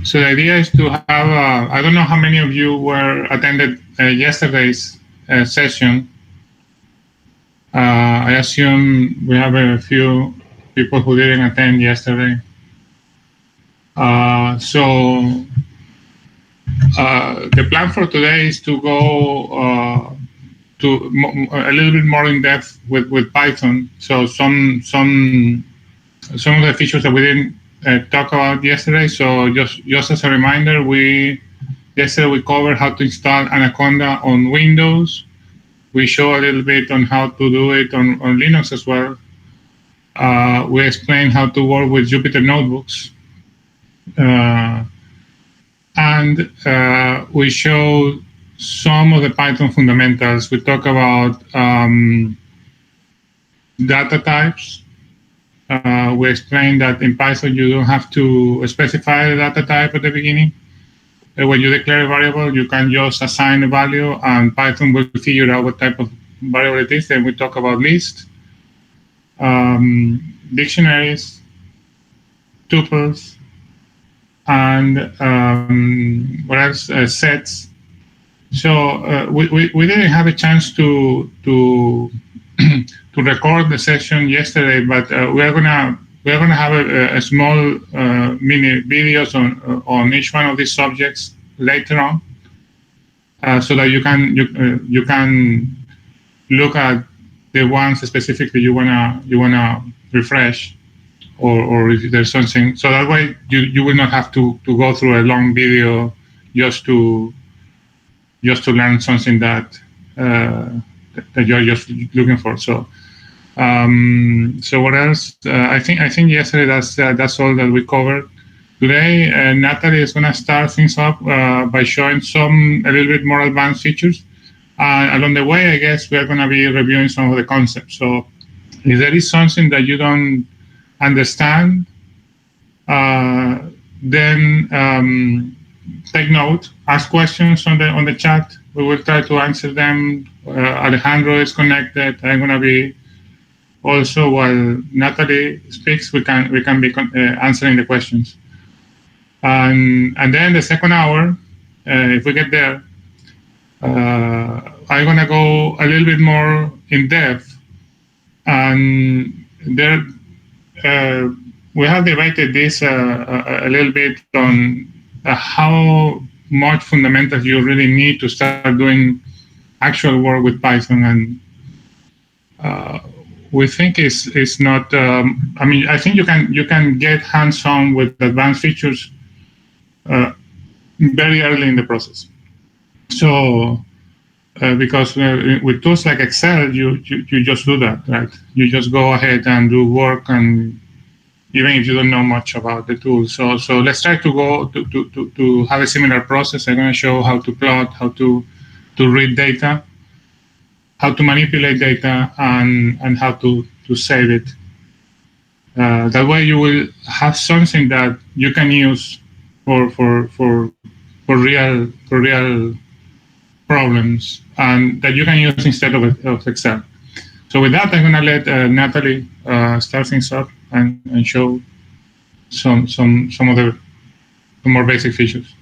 So the idea is to have, I don't know how many of you were attended yesterday's session. I assume we have a few people who didn't attend yesterday. So the plan for today is to go to a little bit more in depth with Python. So some of the features that we didn't talk about yesterday. So just as a reminder, yesterday we covered how to install Anaconda on Windows. We show a little bit on how to do it on Linux as well. We explain how to work with Jupyter notebooks. And we show some of the Python fundamentals. We talk about data types. We explain that in Python you don't have to specify the data type at the beginning. When you declare a variable, you can just assign a value and Python will figure out what type of variable it is. Then we talk about lists, dictionaries, tuples, and what else? Sets. So we didn't have a chance to to record the session yesterday, but we're gonna have a small mini videos on each one of these subjects later on, so that you can look at the ones specifically you wanna refresh, or if there's something. So that way you will not have to go through a long video just to learn something that you're just looking for. So what else? I think yesterday that's all that we covered. Today, Nathalie is going to start things up by showing a little bit more advanced features. Along the way, I guess we are going to be reviewing some of the concepts. So if there is something that you don't understand, then take note, ask questions on the chat. We will try to answer them. Alejandro is connected. I'm going to be also, while Nathalie speaks, we can be answering the questions. And then the second hour, if we get there, I'm going to go a little bit more in depth. And there, we have divided this a little bit on how much fundamentals you really need to start doing actual work with Python. And we think it's not. I mean, I think you can get hands-on with advanced features very early in the process. So because with tools like Excel, you just do that, right? You just go ahead and do work, and even if you don't know much about the tool. So let's try to go to have a similar process. I'm going to show how to plot, how to read data, how to manipulate data, and how to save it. That way you will have something that you can use for real problems, and that you can use instead of Excel. So with that, I'm going to let Nathalie start things up and show some of the more basic features.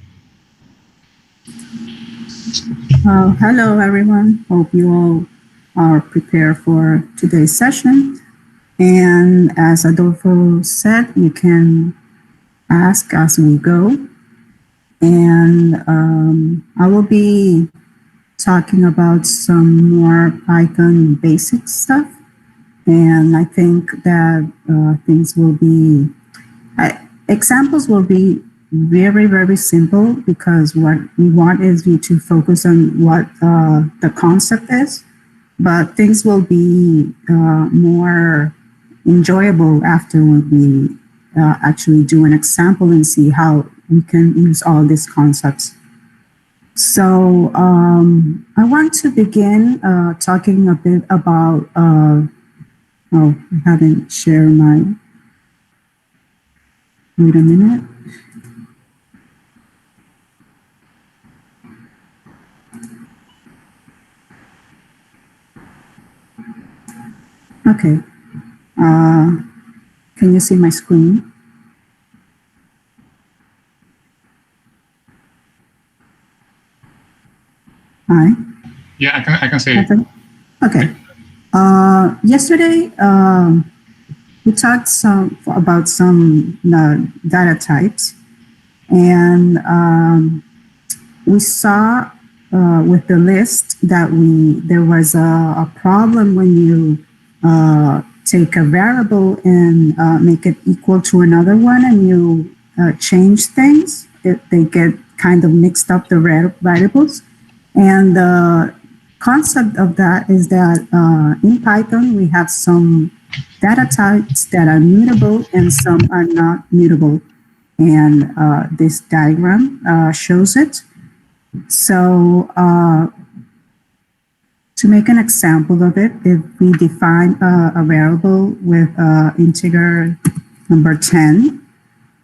Hello, everyone. Hope you all are prepared for today's session. And as Adolfo said, you can ask as we go. And I will be talking about some more Python basic stuff. And I think that things will be, examples will be very, very simple, because what we want is you to focus on what the concept is, but things will be more enjoyable after we actually do an example and see how we can use all these concepts. So I want to begin talking a bit about, I haven't shared my, wait a minute. Okay. Can you see my screen? Hi. Yeah, I can say it. Nathalie? Okay. Yesterday, we talked about some data types, and we saw with the list that there was a problem when you take a variable and make it equal to another one, and you change things. They get kind of mixed up the variables, and the concept of that is that in Python we have some data types that are mutable and some are not mutable, and this diagram shows it. So to make an example of it, if we define a variable with integer number 10,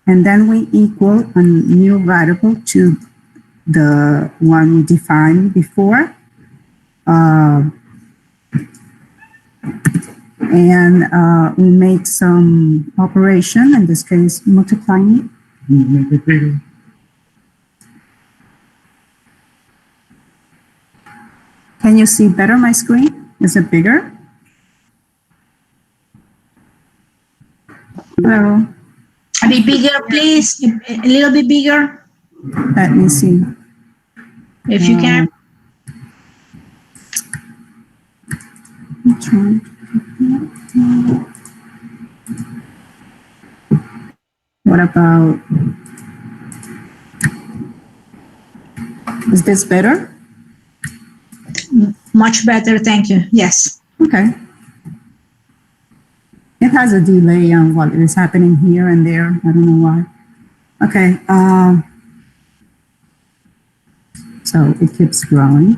and then we equal a new variable to the one we defined before, and we make some operation, in this case multiplying. Make it bigger. Can you see better my screen? Is it bigger? Hello? A bit bigger, please. A little bit bigger, Let me see. if you can. I'm trying. What about, is this better? Much better, thank you. Yes. Okay. It has a delay on what is happening here and there. I don't know why. Okay. So it keeps growing.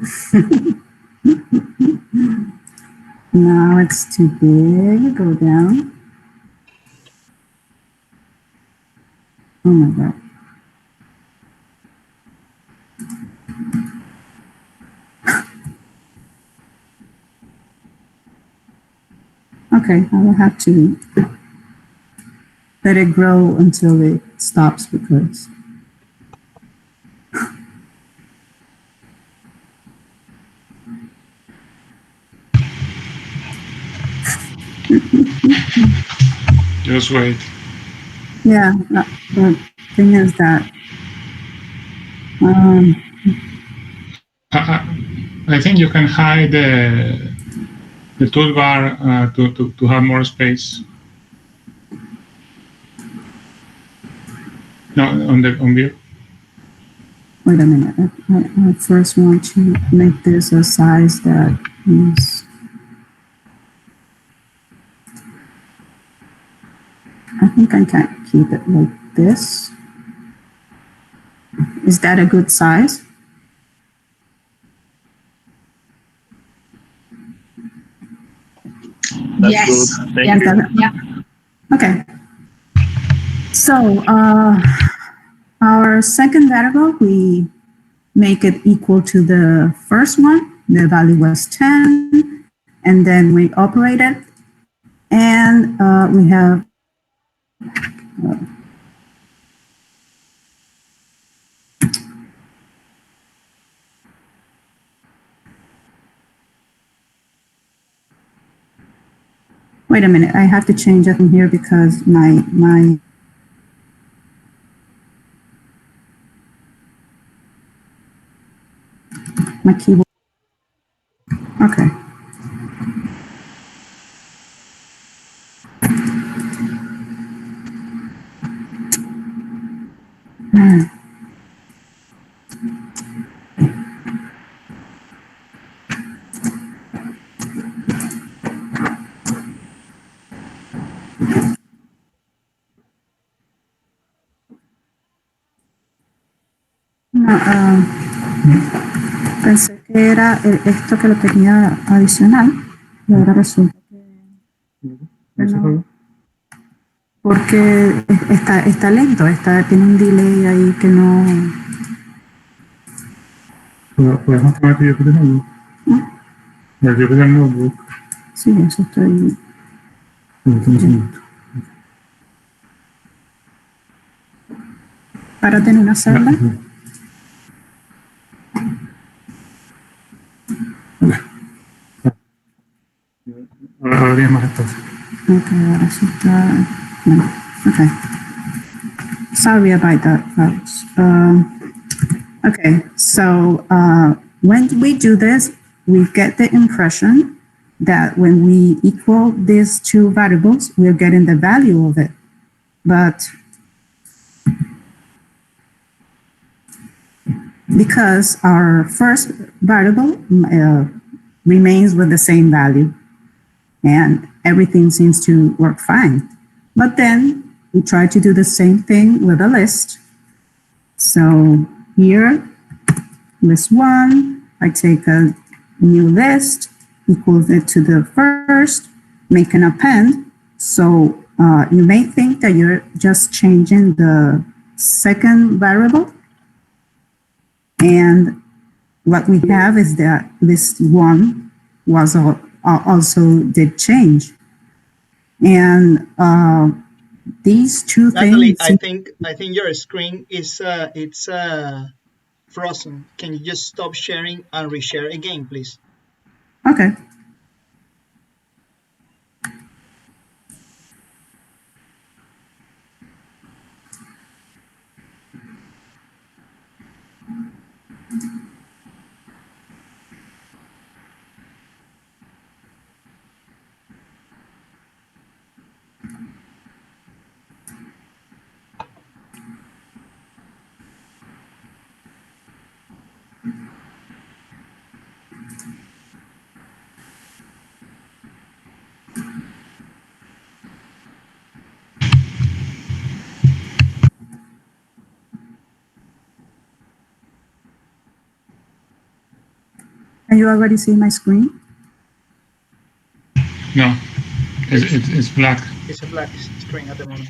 Now it's too big. Go down. Oh my God. Okay, I will have to let it grow until it stops because Just wait. yeah, the thing is that I think you can hide the toolbar to have more space. No, on view. wait a minute. I first want to make this a size that is, I think I can keep it like this. Is that a good size? That's Yes. good. Thank Yes. you. Yeah. Okay. So our second variable, we make it equal to the first one. The value was 10, and then we operate it, and we have wait a minute, I have to change it from here because my keyboard. Okay. No, pensé que era esto que lo tenía adicional, y ahora resulta que no, porque está lento, tiene un delay ahí que no. Podemos tomar que yo te tengo. Yo te tengo. Sí, eso estoy. Para tener una celda. Okay, ahora sí está. No. Okay. Sorry about that, folks. Okay, so when we do this, we get the impression that when we equal these two variables, we're getting the value of it. But because our first variable remains with the same value and everything seems to work fine. But then we try to do the same thing with a list. So here, list one, I take a new list, equals it to the first, make an append. So you may think that you're just changing the second variable. And what we have is that list one was also did change. And these two Nathalie, things. I think your screen is it's frozen. Can you just stop sharing and reshare again, please? Okay. Can you already see my screen? No, it's black. It's a black screen at the moment.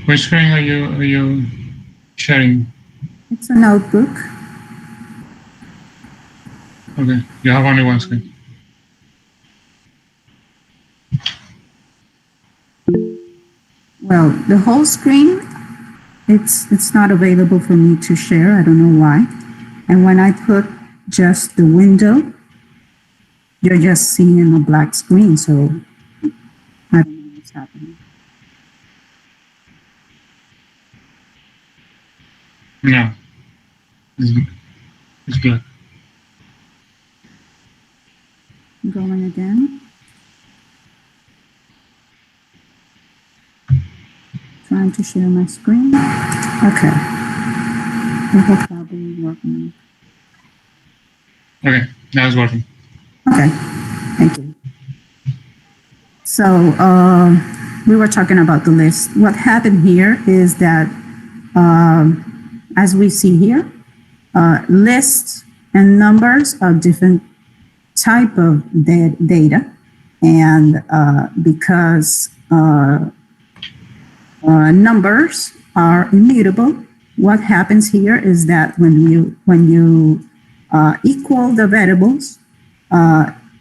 Which screen are you sharing? It's a notebook. Okay, you have only one screen. Well, the whole screen, it's not available for me to share. I don't know why. And when I put just the window, you're just seeing a black screen. So I don't know what's happening. No, it's black. Going again. Trying to share my screen. Okay. I hope that'll be working. Okay, now it's working. Okay. Thank you. So we were talking about the list. What happened here is that, as we see here, lists and numbers are different type of data, and because numbers are immutable, what happens here is that when you equal the variables,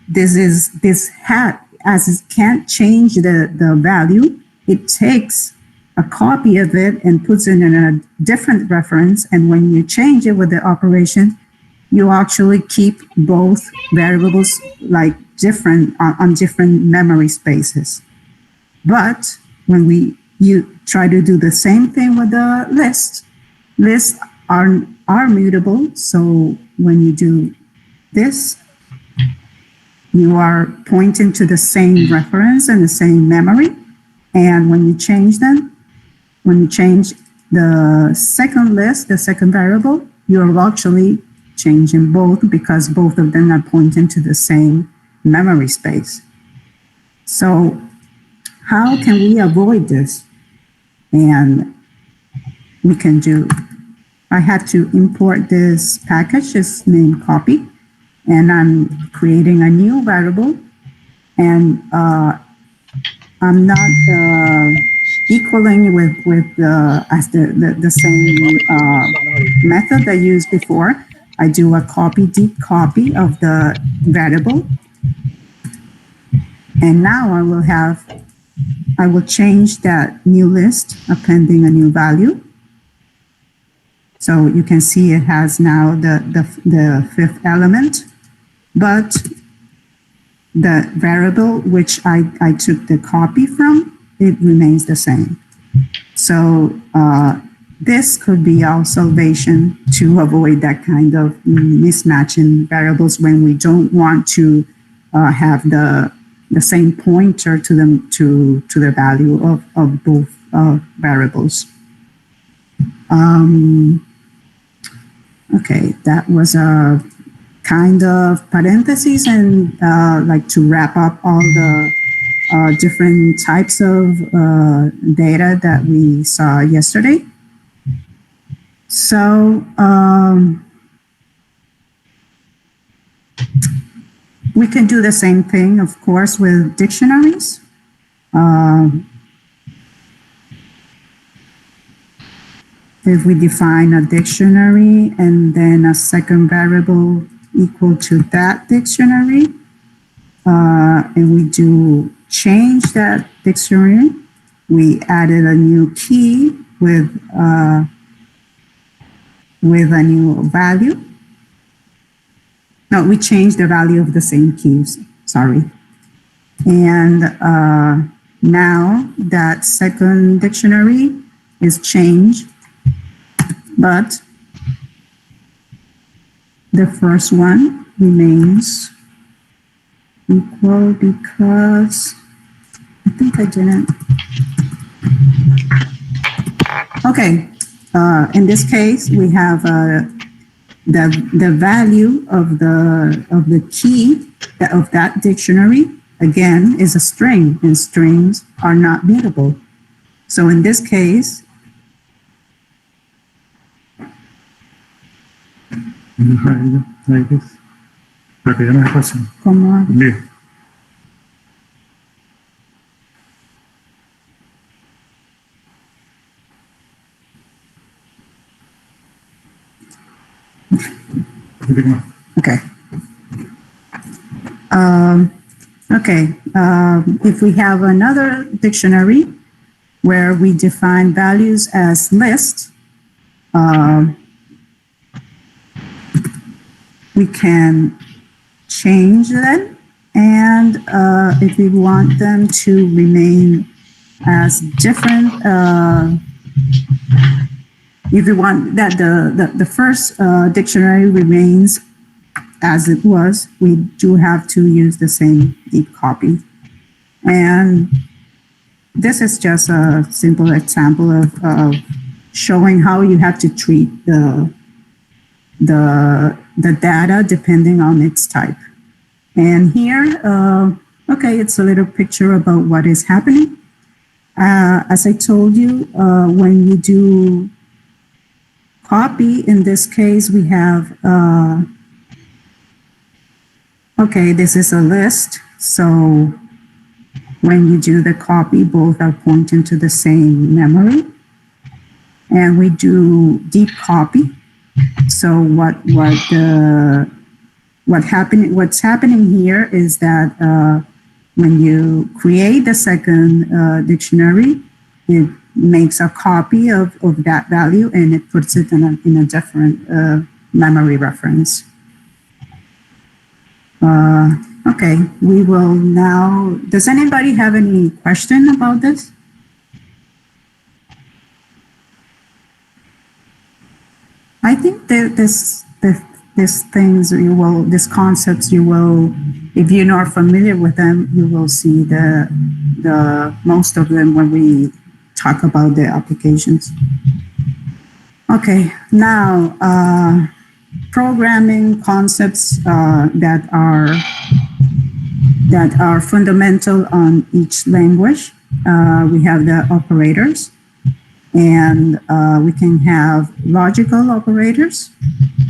this hat, as it can't change the value, it takes a copy of it and puts it in a different reference. And when you change it with the operation, you actually keep both variables like different on different memory spaces. But when you try to do the same thing with the lists are mutable. So when you do this, you are pointing to the same reference and the same memory. And when you change them, when you change the second list, the second variable, you're actually changing both because both of them are pointing to the same memory space. So how can we avoid this? And we can do, I had to import this package, it's named copy, and I'm creating a new variable, and I'm not equaling with as the same method I used before. I do a copy deep copy of the variable, and now I will change that new list appending a new value. So you can see it has now the fifth element, but the variable which I took the copy from, it remains the same. So this could be our salvation to avoid that kind of mismatch in variables when we don't want to have the same pointer to them to the value of both variables. Okay, that was a kind of parentheses and like to wrap up all the different types of data that we saw yesterday. So we can do the same thing, of course, with dictionaries. If we define a dictionary and then a second variable equal to that dictionary, and we do change that dictionary, we added a new key with a new value. No, we changed the value of the same keys, sorry. And now that second dictionary is changed, but the first one remains equal because I think I didn't. Okay, in this case, we have the value of the key of that dictionary, again, is a string, and strings are not mutable. So in this case, like this. Para que ya no se pasen. ¿cómo? Bien. Okay. Okay. If we have another dictionary where we define values as list, we can change them, and if we want them to remain as different, if we want that the first dictionary remains as it was, we do have to use the same deep copy. And this is just a simple example of showing how you have to treat the data depending on its type. And here, okay, it's a little picture about what is happening. As I told you, when you do copy, in this case, we have, okay, this is a list. So when you do the copy, both are pointing to the same memory. And we do deep copy. So what's happening here is that when you create the second dictionary, it makes a copy of that value and it puts it in a different memory reference. Okay, we will now, does anybody have any question about this? I think that these things these concepts you will, if you're not familiar with them, you will see the most of them when we talk about the applications. Okay, now programming concepts that are fundamental on each language. We have the operators. And we can have logical operators,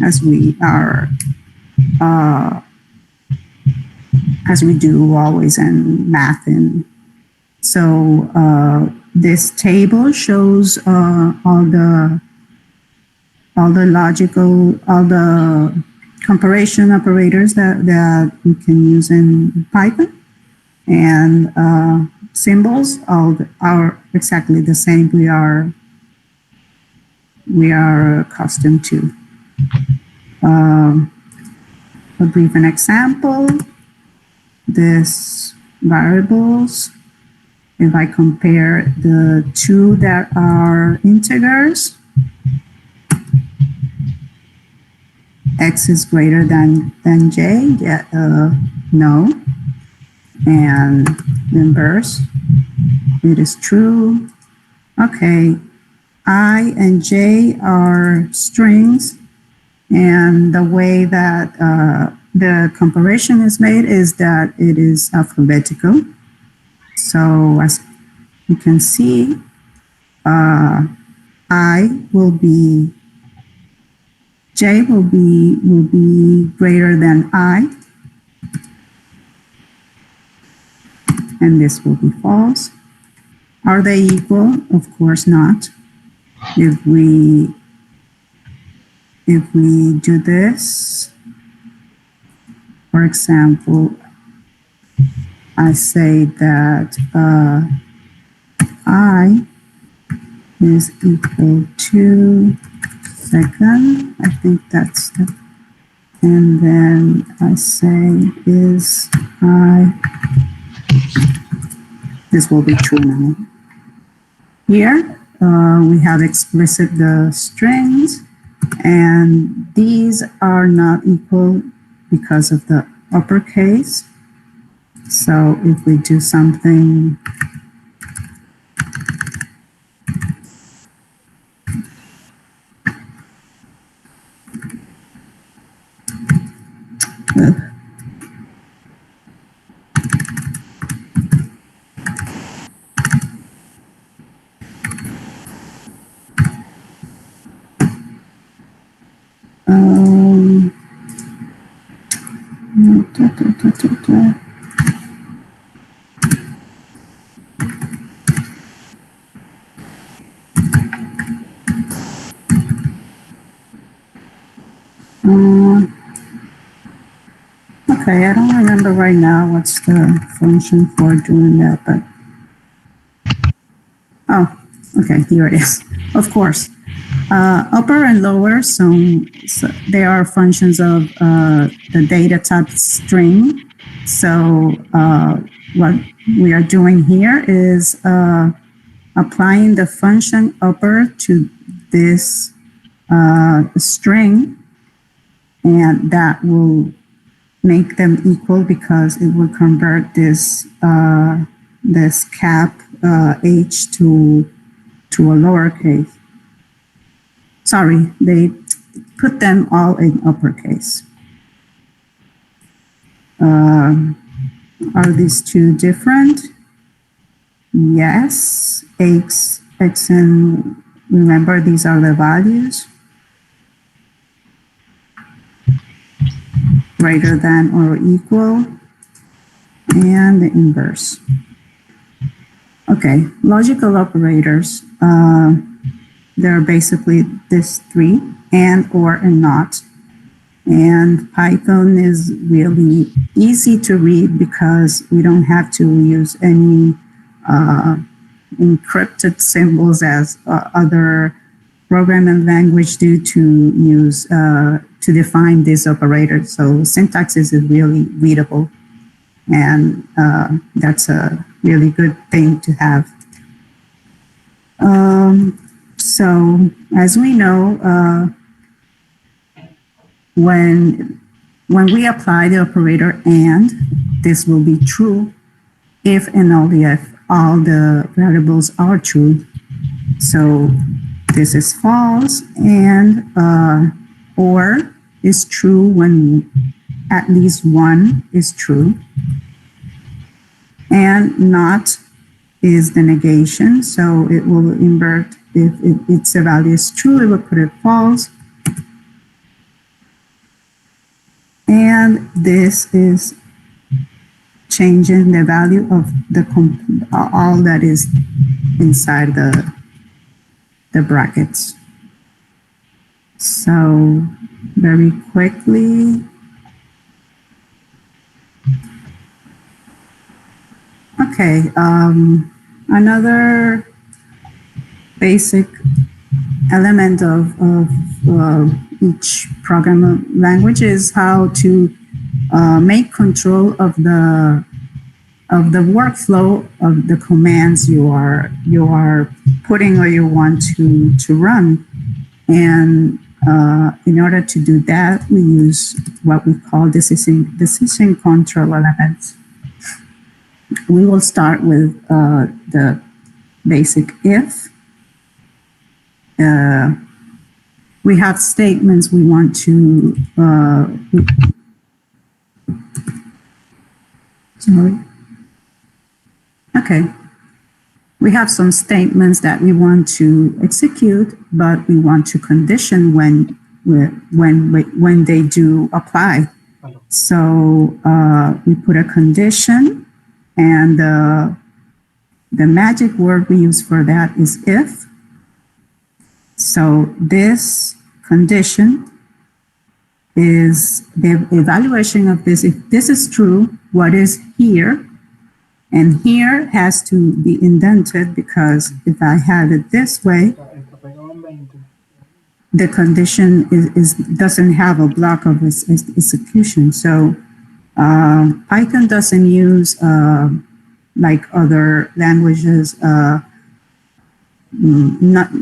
as we do always in math. And so this table shows all the comparison operators that we can use in Python. And symbols are exactly the same. we are accustomed to. A brief an example, this variables, if I compare the two that are integers, x is greater than j, no, and the inverse, it is true. Okay, I and j are strings, and the way that the comparison is made is that it is alphabetical. So as you can see, I will be, j will be greater than I, and this will be false. Are they equal? Of course not. If we do this, for example, I say that I is equal to second, I think that's the, and then I say is I, this will be true now. Here we have explicit the strings, and these are not equal because of the uppercase. So if we do something um, da, da, da, da, da. Okay, I don't remember right now what's the function for doing that, but oh, okay, here it is. Of course, upper and lower, so they are functions of the data type string. So what we are doing here is applying the function upper to this string, and that will make them equal because it will convert this this cap h to a lowercase. Sorry, they put them all in uppercase. Are these two different? Yes, x and remember these are the values. Greater than or equal, and the inverse. Okay, logical operators, they're basically this three, and, or, and not. And Python is really easy to read because we don't have to use any encrypted symbols as other programming language do to use to define this operator. So syntax is really readable, and that's a really good thing to have. So as we know, when we apply the operator and, this will be true if and only if all the variables are true. So this is false, and or is true when at least one is true, and not is the negation, so it will invert. If its value is true, it will put it false, and this is changing the value of the all that is inside the brackets. So very quickly, okay, another basic element of each programming language is how to make control of the workflow of the commands you are putting or you want to run. And in order to do that, we use what we call decision control elements. We will start with the basic if. We have statements we want to, sorry. Okay. We have some statements that we want to execute, but we want to condition when they do apply. So we put a condition, and the magic word we use for that is if. So this condition is the evaluation of this. If this is true, what is here? And here has to be indented, because if I have it this way, the condition doesn't have a block of execution. So Python doesn't use, like other languages, not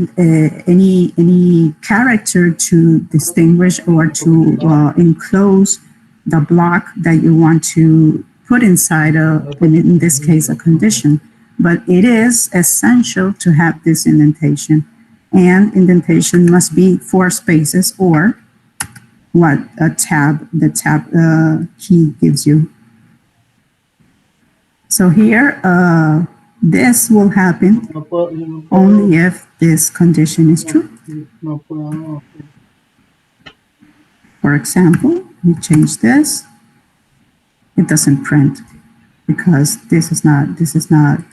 any character to distinguish or to enclose the block that you want to put inside in this case, a condition. But it is essential to have this indentation. And indentation must be 4 spaces, or what the tab key gives you. So here, this will happen only if this condition is true. For example, we change this. It doesn't print because this is not, the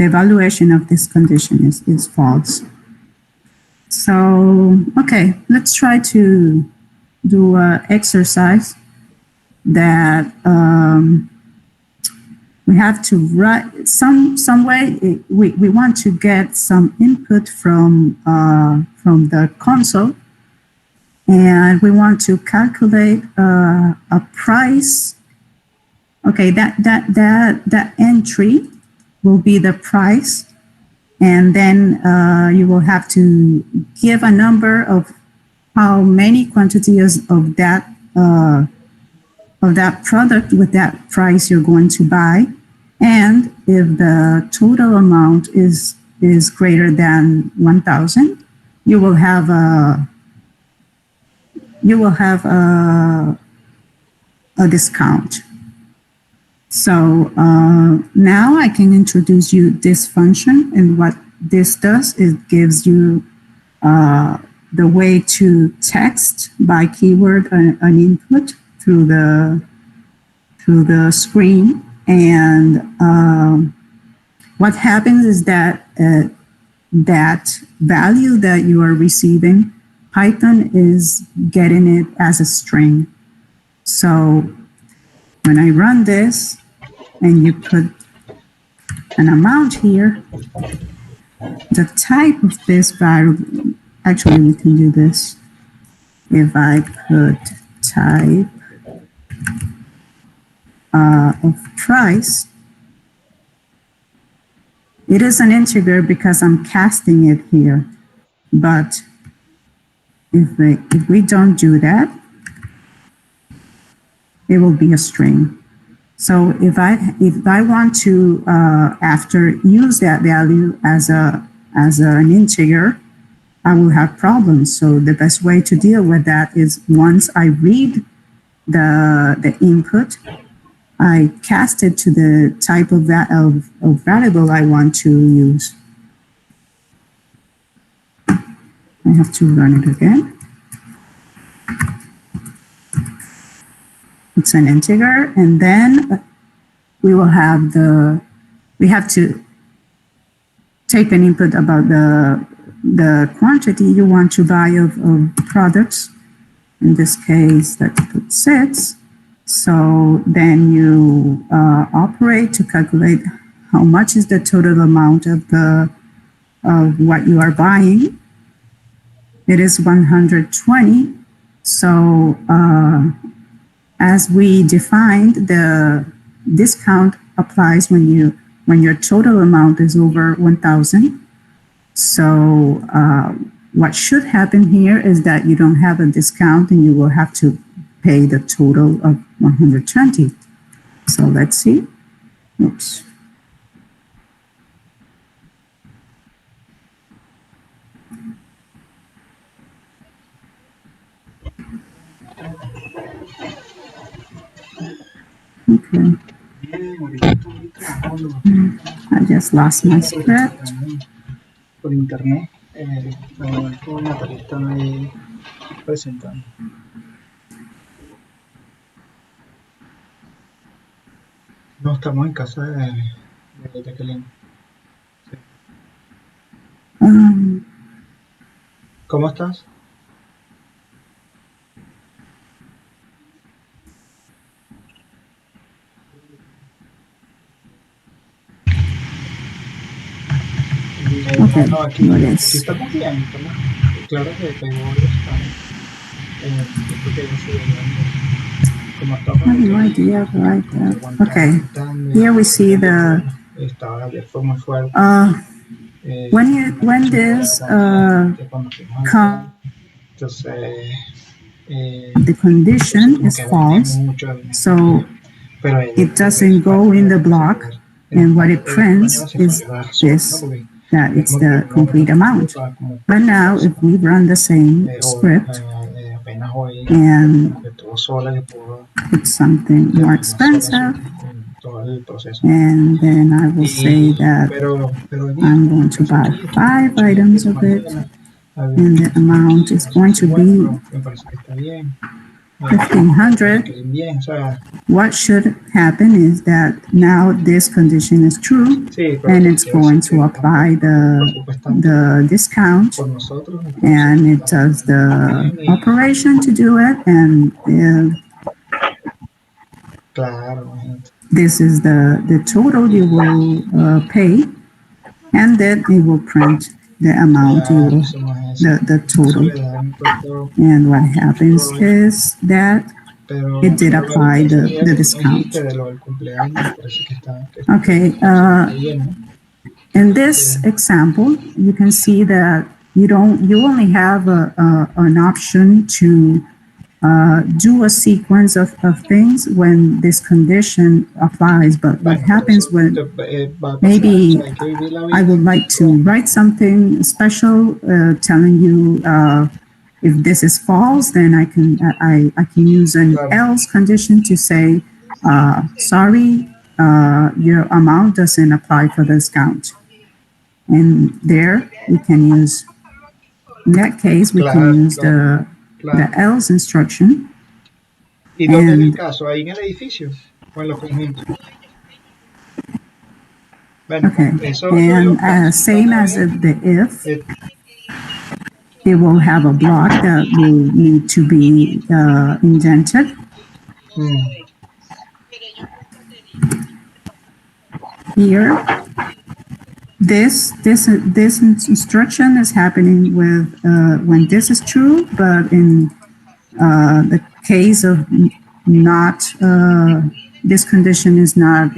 evaluation of this condition is false. So, okay, let's try to do an exercise that we have to write some way. We want to get some input from the console, and we want to calculate a price. Okay, that entry will be the price, and then you will have to give a number of how many quantities of that product with that price you're going to buy, and if the total amount is greater than 1,000, you will have a discount. So now I can introduce you this function, and what this does is gives you the way to text by keyword an input through the screen, and what happens is that that value that you are receiving, Python is getting it as a string. So when I run this and you put an amount here, the type of this variable, actually we can do this. If I put type of price, it is an integer because I'm casting it here. But if we don't do that, it will be a string. So if I want to after use that value as an integer, I will have problems. So the best way to deal with that is once I read the input, I cast it to the type of variable I want to use. I have to run it again. It's an integer, and then we will have we have to take an input about the quantity you want to buy of products. In this case, let's put 6. So then you operate to calculate how much is the total amount of what you are buying. it is 120. So as we defined, the discount applies when your total amount is over 1,000. So what should happen here is that you don't have a discount and you will have to pay the total of 120. So let's see. Oops. Okay. I just lost my script. Por internet, con Nathalie están ahí presentando. No, estamos en casa de Jacqueline. Sí. ¿Cómo estás? Okay, No, aquí what is? estamos bien, estamos, claro que hoy estamos, porque yo soy como estamos I have no idea like that. Okay, here we see the estaba ayer fue muy fuerte. When this Entonces the condition is false, so it doesn't go in the block, and what it prints is this, that it's the complete amount. But now if we run the same script and it's something more expensive, and then I will say that I'm going to buy 5 items of it, and the amount is going to be 1,500. What should happen is that now this condition is true, and it's going to apply the discount, and it does the operation to do it, and this is the total you will pay, and then it will print the amount you will, the total. And what happens is that it did apply the discount. Okay, in this example, you can see that you only have an option to do a sequence of things when this condition applies. But what happens when maybe I would like to write something special telling you if this is false, then I can use an else condition to say, sorry, your amount doesn't apply for the discount. And there we can use, in that case, we can use the else instruction. ¿Y dónde es el caso? ¿Ahí en el edificio o en los conjuntos? Bueno, okay, and same as the if, it will have a block that will need to be indented. Here, this instruction is happening with when this is true, but in the case of not this condition is not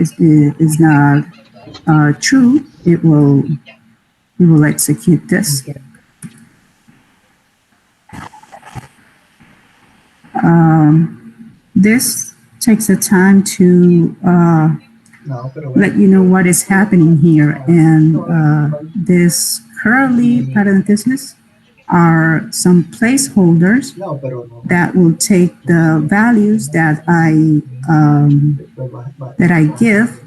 true, it will execute this. This takes a time to let you know what is happening here, and this curly parentheses are some placeholders that will take the values that I give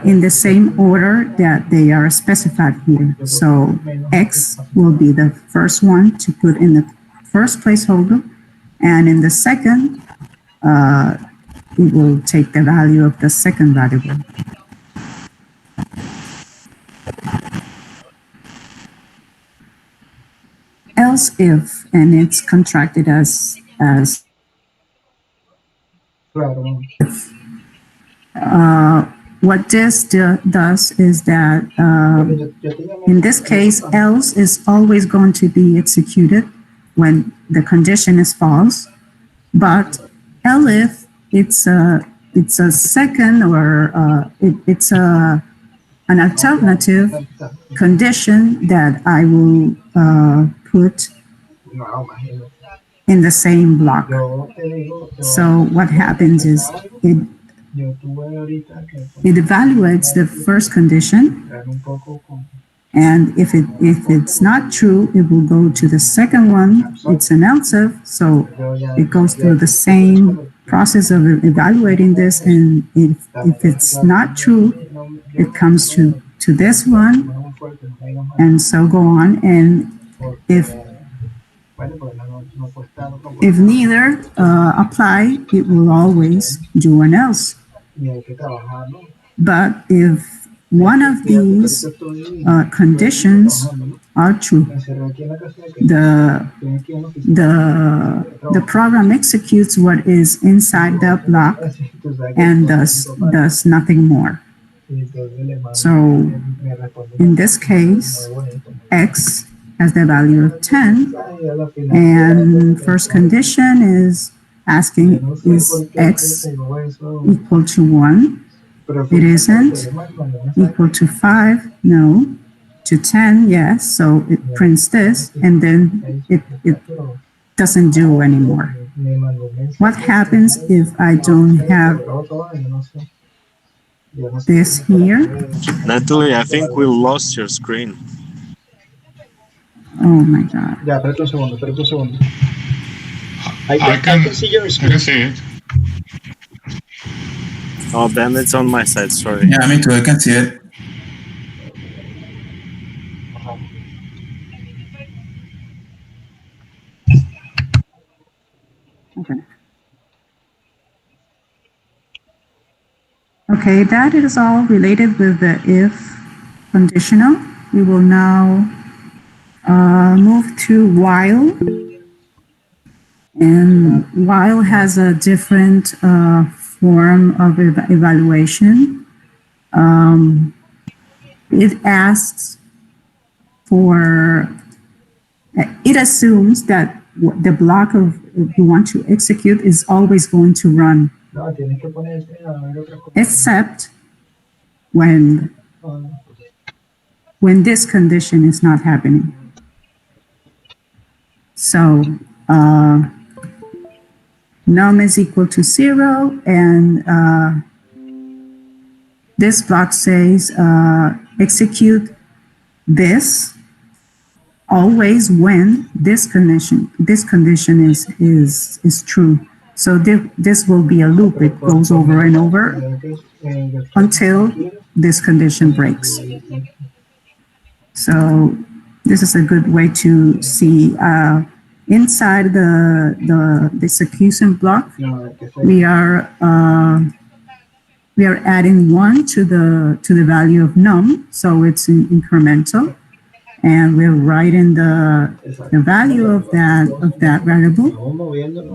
in the same order that they are specified here. So X will be the first one to put in the first placeholder, and in the second, it will take the value of the second variable. Else if, and it's contracted as if. what this does is that in this case, else is always going to be executed when the condition is false, but elif it's a second or it's an alternative condition that I will put in the same block. So what happens is it evaluates the first condition, and if it's not true, it will go to the second one. It's an else if, so it goes through the same process of evaluating this, and if it's not true, it comes to this one, and so go on. And if neither apply, it will always do an else. But if one of these conditions are true, the program executes what is inside the block and does nothing more. So in this case, x has the value of 10, and first condition is asking, is x equal to 1? It isn't. Equal to 5? No. To 10? Yes. So it prints this, and then it doesn't do anymore. What happens if I don't have this here? Nathalie, I think we lost your screen. Oh my God. Ya, espérate un segundo. I can see your screen. I can see it. Oh, then it's on my side, sorry. Yeah, me too, I can see it. Okay. Okay, that is all related with the if conditional. We will now move to while. And while has a different form of evaluation. It asks for, it assumes that the block of you want to execute is always going to run, except when this condition is not happening. So num is equal to 0, and this block says execute this always when this condition is true. So this will be a loop. It goes over and over until this condition breaks. So this is a good way to see inside the execution block. We are adding 1 to the value of num, so it's incremental, and we're writing the value of that variable,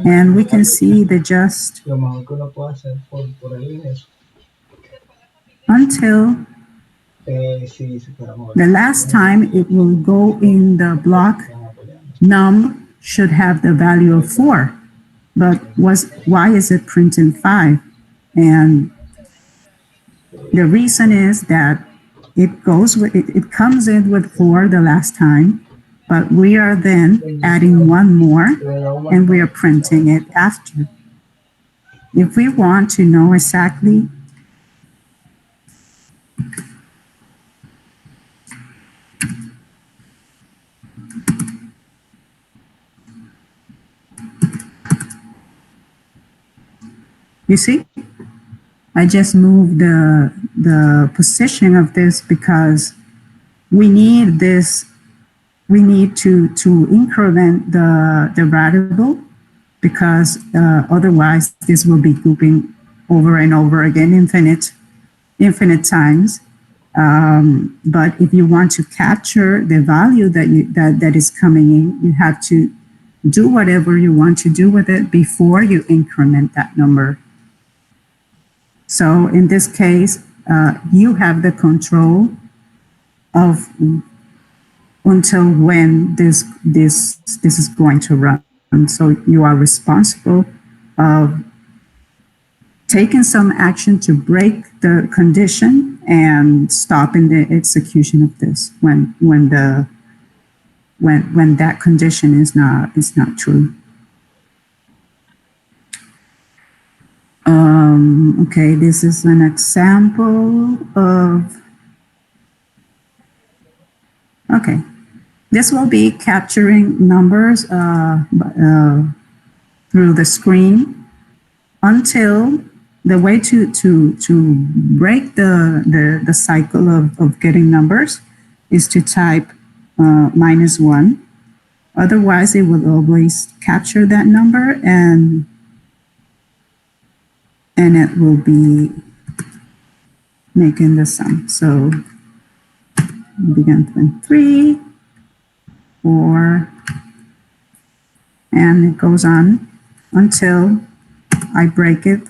and we can see the just until the last time it will go in the block. Num should have the value of 4, but why is it printing 5? And the reason is that it comes in with 4 the last time, but we are then adding 1 more, and we are printing it after. If we want to know exactly you see, I just moved the position of this because we need this. We need to increment the variable, because otherwise this will be looping over and over again infinite times. But if you want to capture the value that is coming in, you have to do whatever you want to do with it before you increment that number. So in this case, you have the control of until when this is going to run. So you are responsible of taking some action to break the condition and stopping the execution of this when that condition is not true. Okay, this is an example of. Okay, this will be capturing numbers through the screen until the way to break the cycle of getting numbers is to type -1. Otherwise, it will always capture that number and it will be making the sum. So begin point 3, 4, and it goes on until I break it.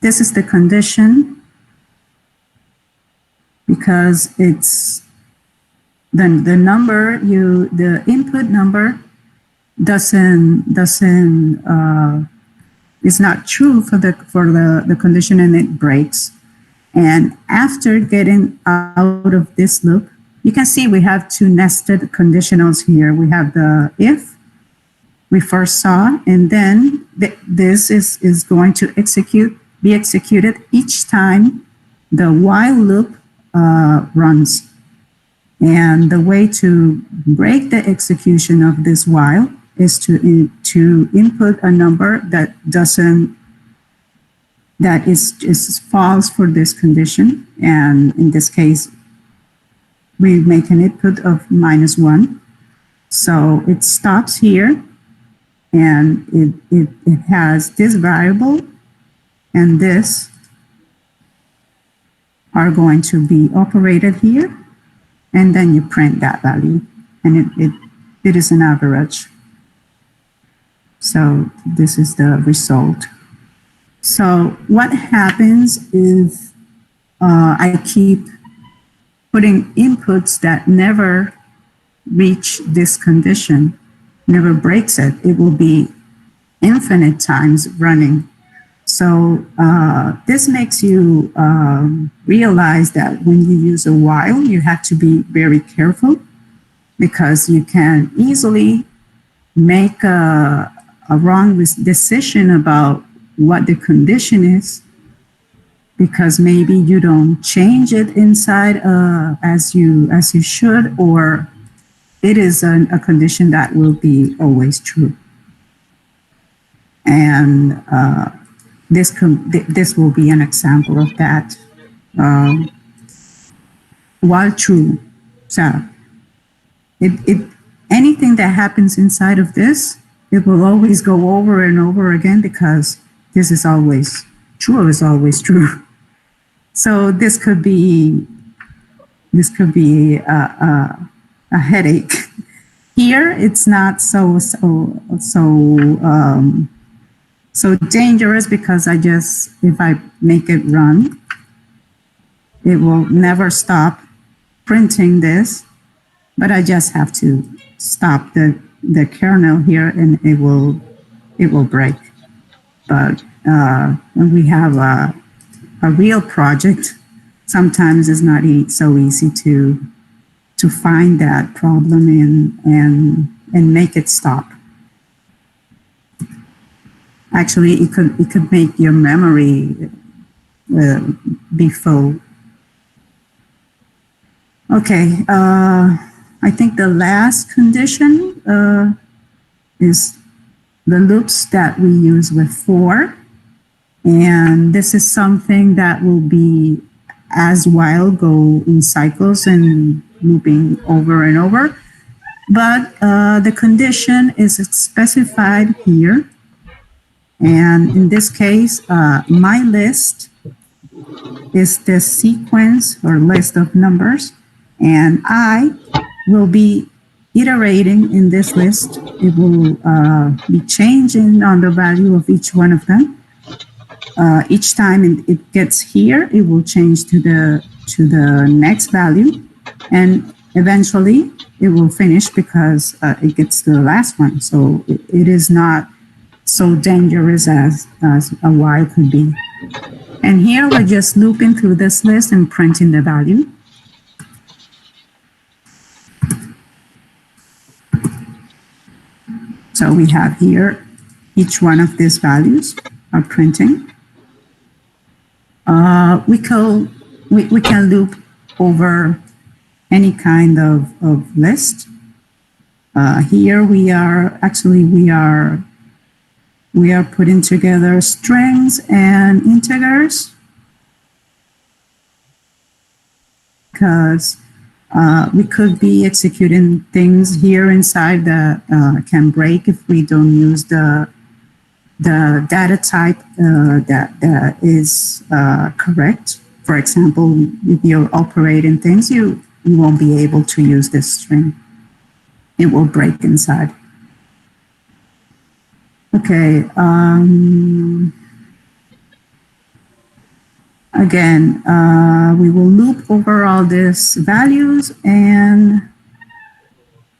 This is the condition because it's the number the input number is not true for the condition, and it breaks. And after getting out of this loop, you can see we have two nested conditionals here. We have the if we first saw, and then this is going to be executed each time the while loop runs. And the way to break the execution of this while is to input a number that is false for this condition. And in this case, we make an input of -1. So it stops here, and it has this variable and this are going to be operated here, and then you print that value, and it is an average. So this is the result. So what happens is I keep putting inputs that never reach this condition, never breaks it. It will be infinite times running. So this makes you realize that when you use a while, you have to be very careful, because you can easily make a wrong decision about what the condition is, because maybe you don't change it inside as you should, or it is a condition that will be always true. And this will be an example of that. While true, so anything that happens inside of this, it will always go over and over again, because this is always true. Is always true. So this could be a headache. Here, it's not so dangerous, because if I make it run, it will never stop printing this, but I just have to stop the kernel here, and it will break. But when we have a real project, sometimes it's not so easy to find that problem and make it stop. Actually, it could make your memory be full. Okay, I think the last condition is the loops that we use with for. And this is something that will be as while go in cycles and looping over and over. But the condition is specified here. And in this case, my list is the sequence or list of numbers, and I will be iterating in this list. It will be changing on the value of each one of them. each time it gets here, it will change to the next value, and eventually it will finish because it gets to the last one. So it is not so dangerous as a while could be. And here we're just looping through this list and printing the value. So we have here each one of these values are printing. We can loop over any kind of list. Here we are putting together strings and integers because we could be executing things here inside that can break if we don't use the data type that is correct. For example, if you're operating things, you won't be able to use this string. It will break inside. Okay. Again, we will loop over all these values and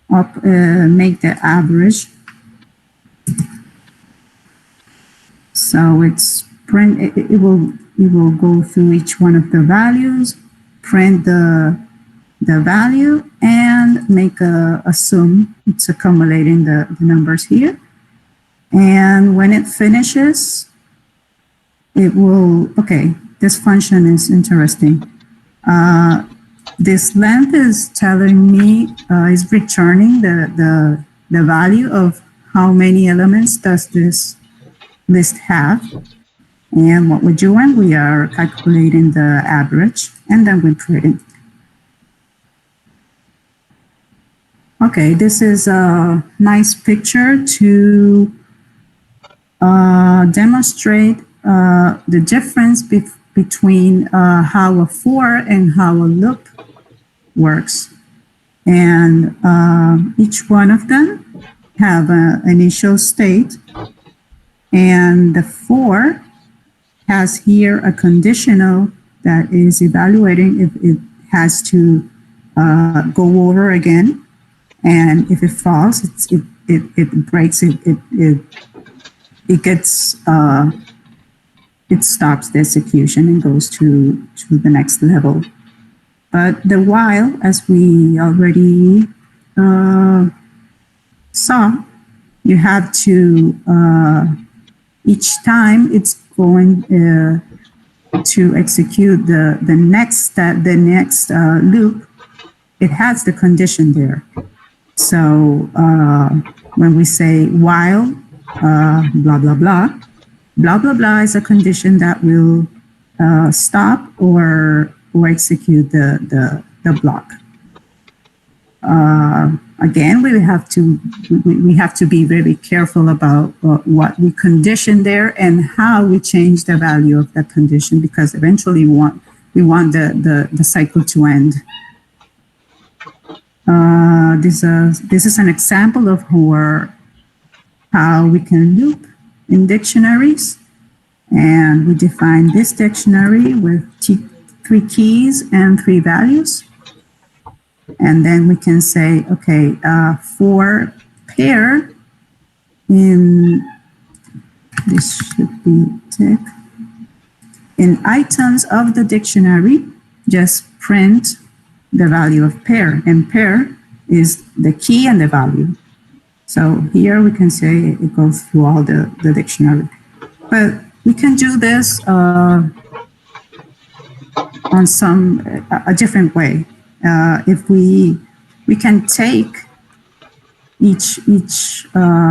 make the average. So it's print. It will go through each one of the values, print the value, and make a sum. It's accumulating the numbers here. And when it finishes, it will, okay, this function is interesting. This length is telling me, is returning the value of how many elements does this list have. And what we're doing, we are calculating the average, and then we're printing. Okay, this is a nice picture to demonstrate the difference between how a for and how a loop works. And each one of them have an initial state, and the for has here a conditional that is evaluating if it has to go over again, and if it falls, it breaks. It gets it stops the execution and goes to the next level. But the while, as we already saw, you have to each time it's going to execute the next step, the next loop. It has the condition there. So when we say while blah blah blah, blah blah blah is a condition that will stop or execute the block. Again, we have to be very careful about what we condition there and how we change the value of that condition, because eventually we want the cycle to end. This is an example of how we can loop in dictionaries, and we define this dictionary with 3 keys and 3 values. And then we can say, okay, for pair in, this should be tick, in items of the dictionary, just print the value of pair, and pair is the key and the value. So here we can say it goes through all the dictionary. But we can do this on a different way. If we can take each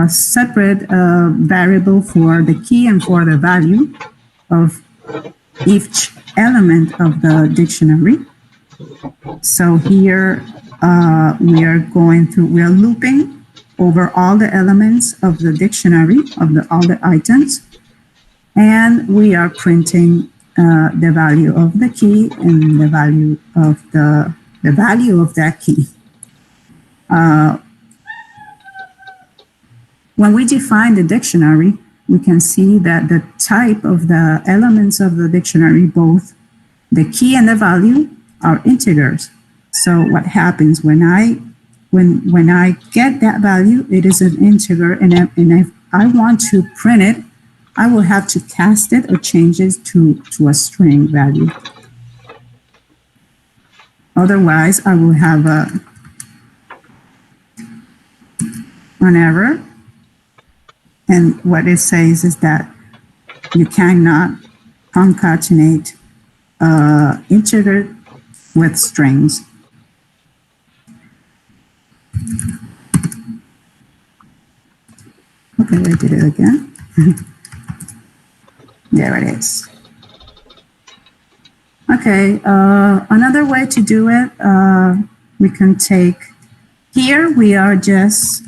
separate variable for the key and for the value of each element of the dictionary. So here we are looping over all the elements of the dictionary, all the items, and we are printing the value of the key and the value of the value of that key. When we define the dictionary, we can see that the type of the elements of the dictionary, both the key and the value, are integers. So what happens when I get that value, it is an integer, and if I want to print it, I will have to cast it or change it to a string value. Otherwise, I will have an error. And what it says is that you cannot concatenate integer with strings. Okay, I did it again. There it is. Okay, another way to do it, we can take, here we are just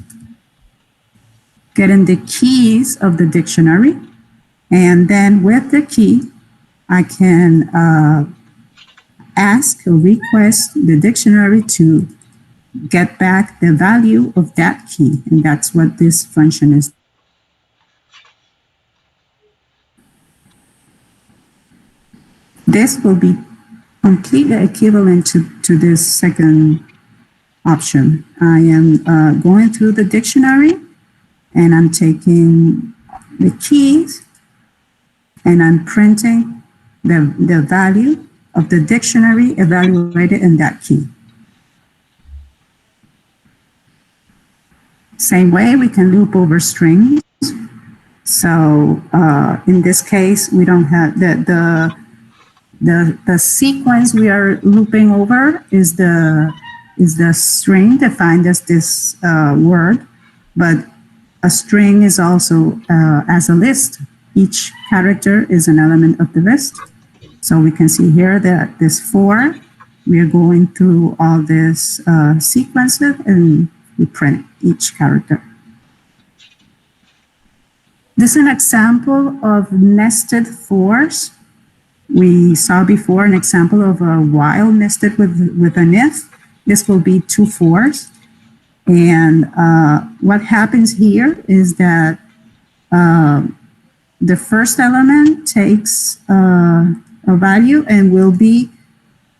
getting the keys of the dictionary, and then with the key, I can ask or request the dictionary to get back the value of that key, and that's what this function is. This will be completely equivalent to this second option. I am going through the dictionary, and I'm taking the keys, and I'm printing the value of the dictionary evaluated in that key. Same way, we can loop over strings. So in this case, we don't have the sequence we are looping over is the string defined as this word, but a string is also as a list. Each character is an element of the list. So we can see here that this 4, we are going through all this sequences, and we print each character. This is an example of nested fors. We saw before an example of a while nested with an if. This will be 2 fors. And what happens here is that the first element takes a value and will be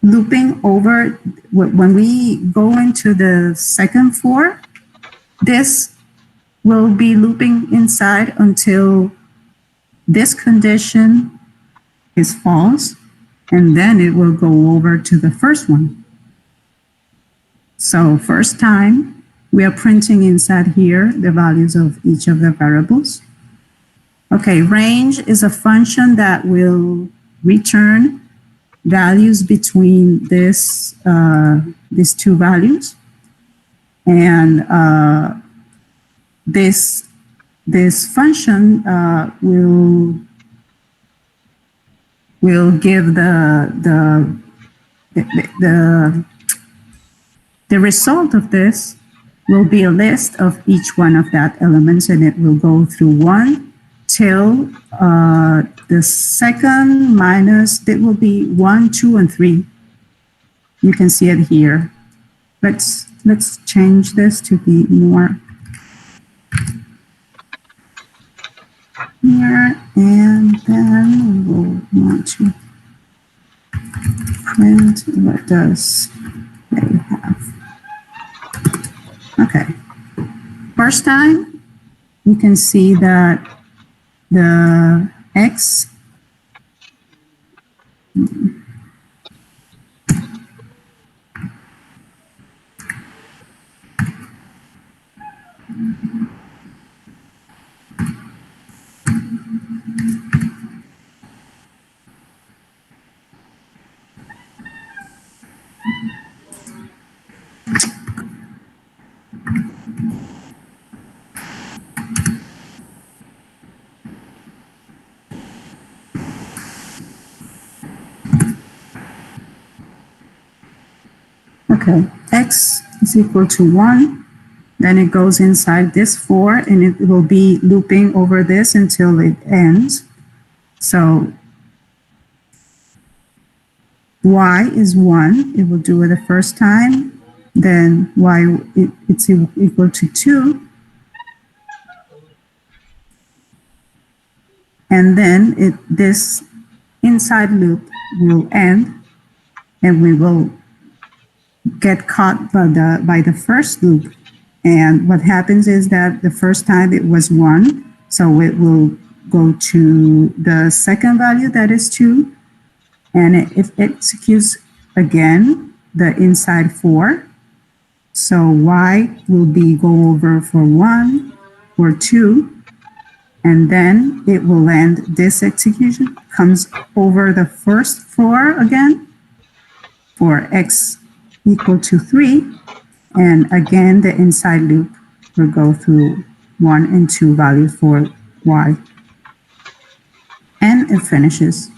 looping over. When we go into the second for, this will be looping inside until this condition is false, and then it will go over to the first one. So first time, we are printing inside here the values of each of the variables. Okay, range is a function that will return values between these two values, and this function will give the result of this will be a list of each one of that elements, and it will go through 1 till the second minus, it will be 1, 2, and 3. You can see it here. Let's change this to be more here, and then we will want to print what does they have. Okay, first time you can see that the X okay, X is equal to 1, then it goes inside this 4, and it will be looping over this until it ends. So Y is 1, it will do it the first time, then Y it's equal to 2, and then this inside loop will end, and we will get caught by the first loop. And what happens is that the first time it was 1, so it will go to the second value, that is 2, and it executes again the inside 4. So y will be go over for 1 or 2, and then it will end this execution, comes over the first 4 again for x equal to 3, and again the inside loop will go through 1 and 2 values for y, and it finishes.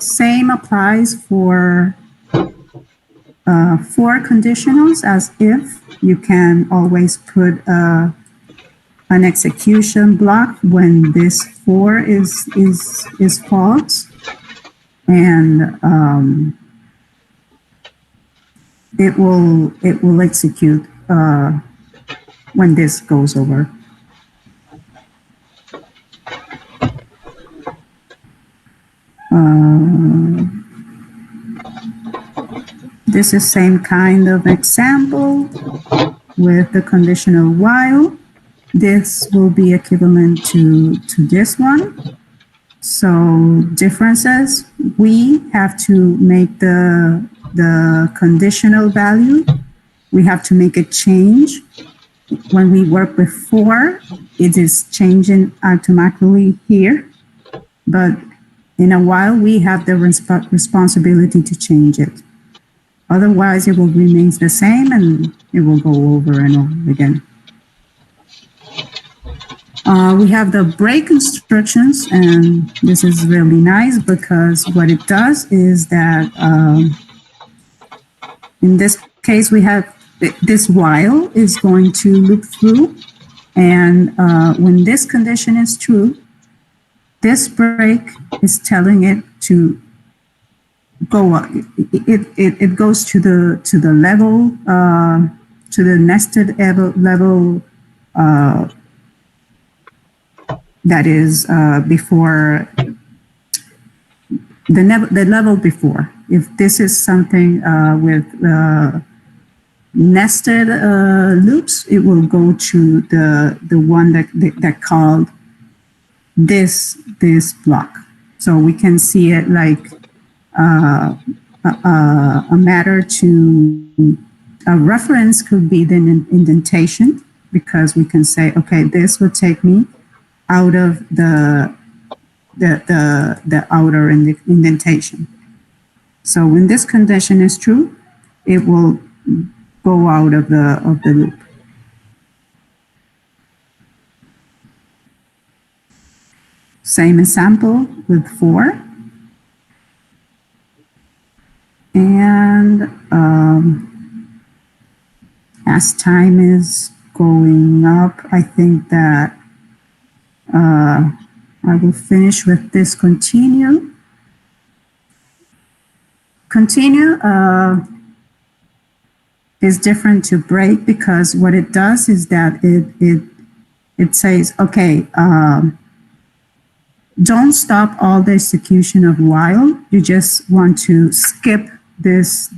Same applies for conditionals, as if you can always put an execution block when this 4 is false, and it will execute when this goes over. This is same kind of example with the conditional while. This will be equivalent to this one. So differences, we have to make the conditional value, we have to make a change. When we work with 4, it is changing automatically here, but in a while we have the responsibility to change it. Otherwise, it will remain the same and it will go over and over again. We have the break instructions, and this is really nice because what it does is that in this case we have this while is going to loop through, and when this condition is true, this break is telling it to go up. It goes to the level, to the nested level that is before the level before. If this is something with nested loops, it will go to the one that called this block. So we can see it like a matter to a reference could be the indentation, because we can say, okay, this will take me out of the outer indentation. So when this condition is true, it will go out of the loop. Same example with 4. And as time is going up, I think that I will finish with this continue. Continue is different to break, because what it does is that it says, okay, don't stop all the execution of while. You just want to skip this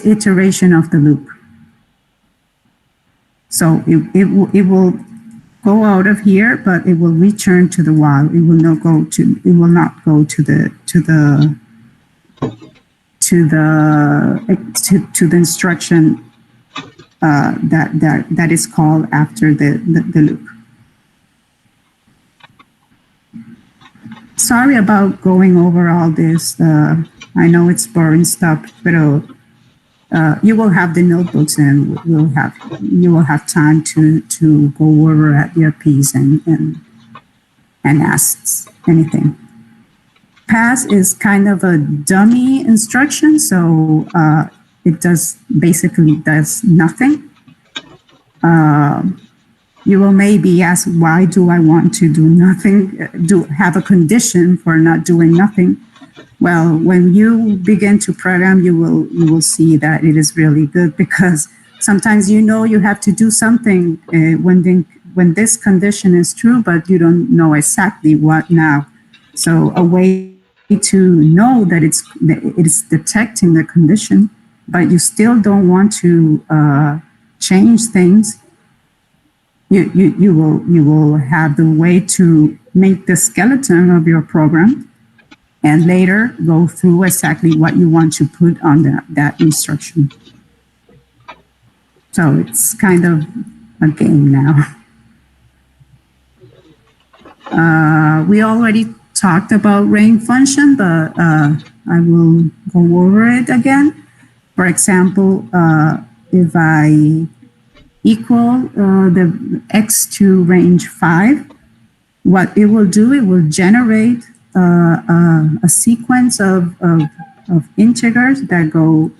iteration of the loop. So it will go out of here, but it will return to the while. It will not go to the instruction that is called after the loop. Sorry about going over all this. I know it's boring stuff, but you will have the notebooks, and you will have time to go over at your piece and ask anything. Pass is kind of a dummy instruction, so it basically does nothing. You will maybe ask, why do I want to do nothing? Have a condition for not doing nothing? Well, when you begin to program, you will see that it is really good, because sometimes you have to do something when when this condition is true, but you don't know exactly what now. So a way to know that it's detecting the condition, but you still don't want to change things. You will have the way to make the skeleton of your program, and later go through exactly what you want to put on that instruction. So it's kind of a game now. We already talked about range function, but I will go over it again. For example, if I equal the x to range 5, what it will do, it will generate a sequence of integers that go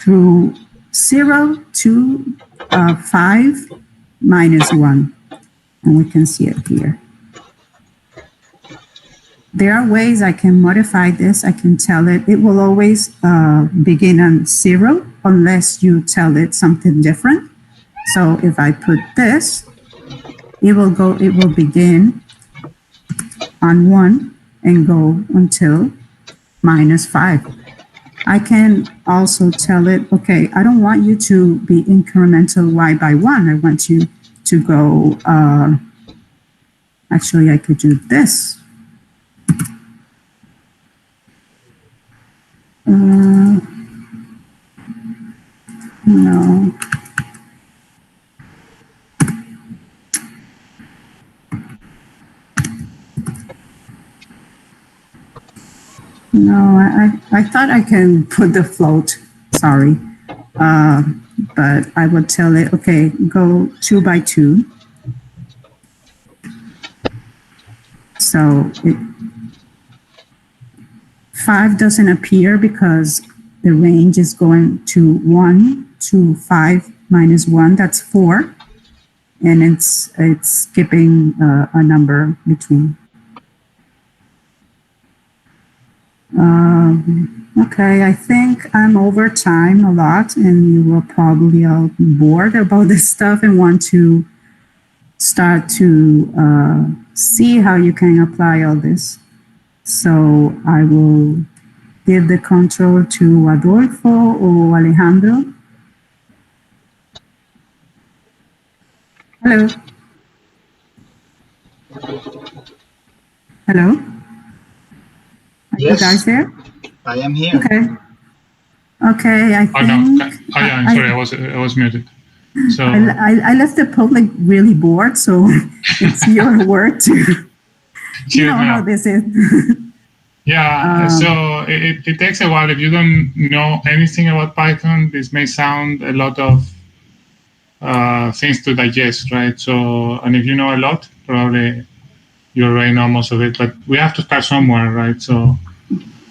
through 0 to 5 minus 1. And we can see it here. There are ways I can modify this. I can tell it will always begin on 0 unless you tell it something different. So if I put this, it will begin on 1 and go until minus 5. I can also tell it, okay, I don't want you to be incremental y by 1. I want you to go, actually I could do this. No. No, I thought I can put the float, sorry. But I would tell it, okay, go 2 by 2. So 5 doesn't appear because the range is going to 1 to 5 minus 1, that's 4. And it's skipping a number between. Okay, I think I'm over time a lot, and you will probably all be bored about this stuff and want to start to see how you can apply all this. So I will give the control to Adolfo or Alejandro. Hello. Hello? Are Yes. you guys there? I am here. Okay. Okay, I think. Oh no! Oh yeah, I'm sorry. I was muted. So I left the public really bored, so it's your work to. You know how this is. Yeah. So it takes a while. If you don't know anything about Python, this may sound a lot of things to digest, right? So, and if you know a lot, probably you already know most of it. But we have to start somewhere, right? So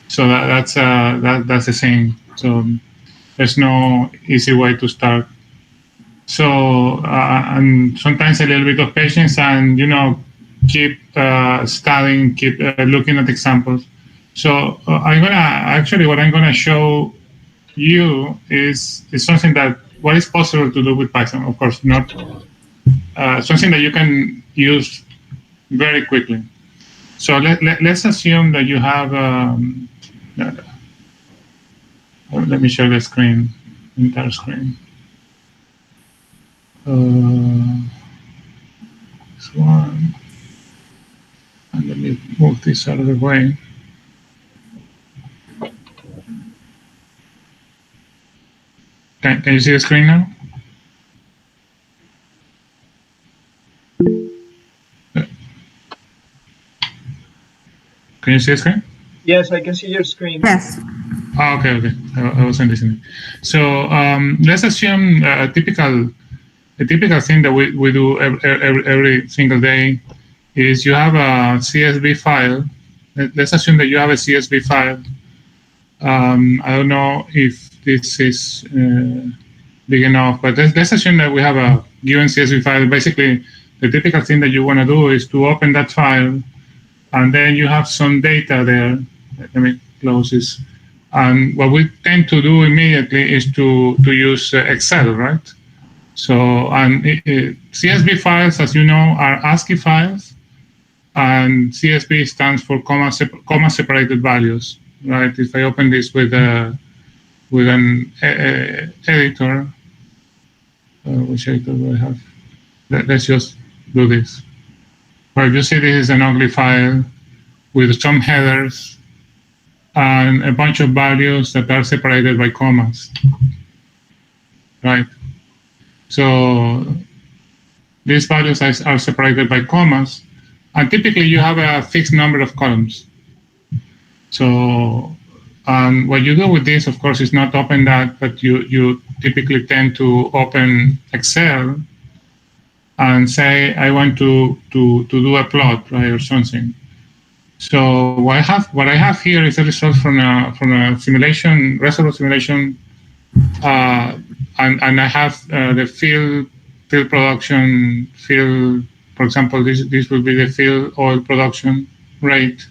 that's the thing. So there's no easy way to start. So and sometimes a little bit of patience, and keep studying, keep looking at examples. So what I'm gonna show you is something that what is possible to do with Python. Of course, not something that you can use very quickly. So let's assume that you have. Let me share the screen, entire screen. This one, and let me move this out of the way. Can you see the screen now? Can you see the screen? Yes, I can see your screen. Yes. Oh, okay. I wasn't listening. So let's assume a typical thing that we do every single day is you have a CSV file. Let's assume that you have a CSV file. I don't know if this is big enough, but let's assume that we have a given CSV file. Basically, the typical thing that you want to do is to open that file, and then you have some data there. Let me close this. And what we tend to do immediately is to use Excel, right? So, and CSV files, as you know, are ASCII files, and CSV stands for comma separated values, right? If I open this with an editor, which editor do I have? Let's just do this. Where you see this is an ugly file with some headers and a bunch of values that are separated by commas, right? So these values are separated by commas, and typically you have a fixed number of columns. So what you do with this, of course, is not open that, but you typically tend to open Excel and say, I want to do a plot, right, or something. So what I have here is a result from a simulation, reservoir simulation, and I have the field production, for example, this will be the field oil production rate,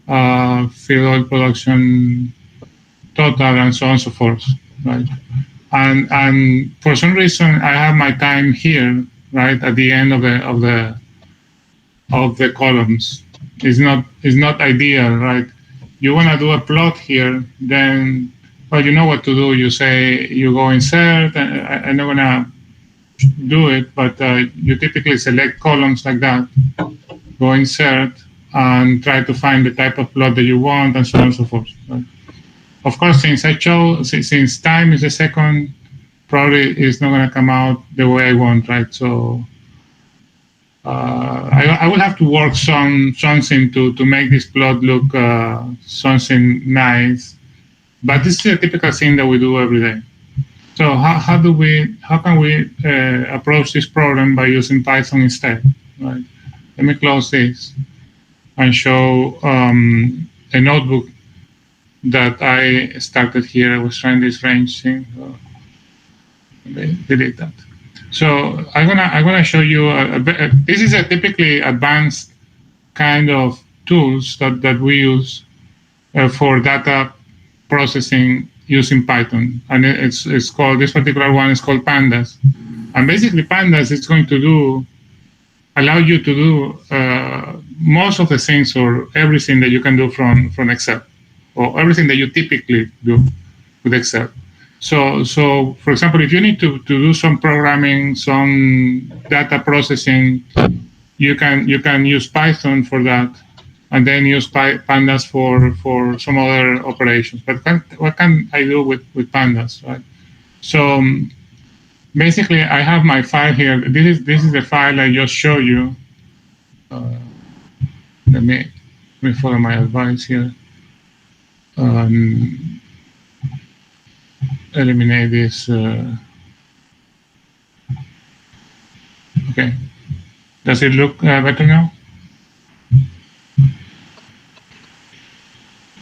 field oil production total, and so on and so forth, right? And for some reason I have my time here, right, at the end of the columns. It's not ideal, right? You want to do a plot here, then, well, you know what to do. You say, you go insert, I'm not going to do it, but you typically select columns like that, go insert, and try to find the type of plot that you want, and so on and so forth. Right? Of course, since time is the second, probably it's not going to come out the way I want, right? So I will have to work something to make this plot look something nice, but this is a typical thing that we do every day. So how can we approach this problem by using Python instead? Right? Let me close this and show a notebook that I started here. I was trying this range thing. So delete that. So I'm gonna show you this is a typically advanced kind of tools that we use for data processing using Python, and it's called, this particular one is called Pandas. And basically Pandas is going to allow you to do most of the things, or everything that you can do from Excel, or everything that you typically do with Excel. So for example, if you need to do some programming, some data processing, you can use Python for that, and then use Pandas for some other operations. But what can I do with Pandas, right? So basically, I have my file here. This is the file I just showed you. Let me follow my advice here. Eliminate this. Okay. Does it look better now?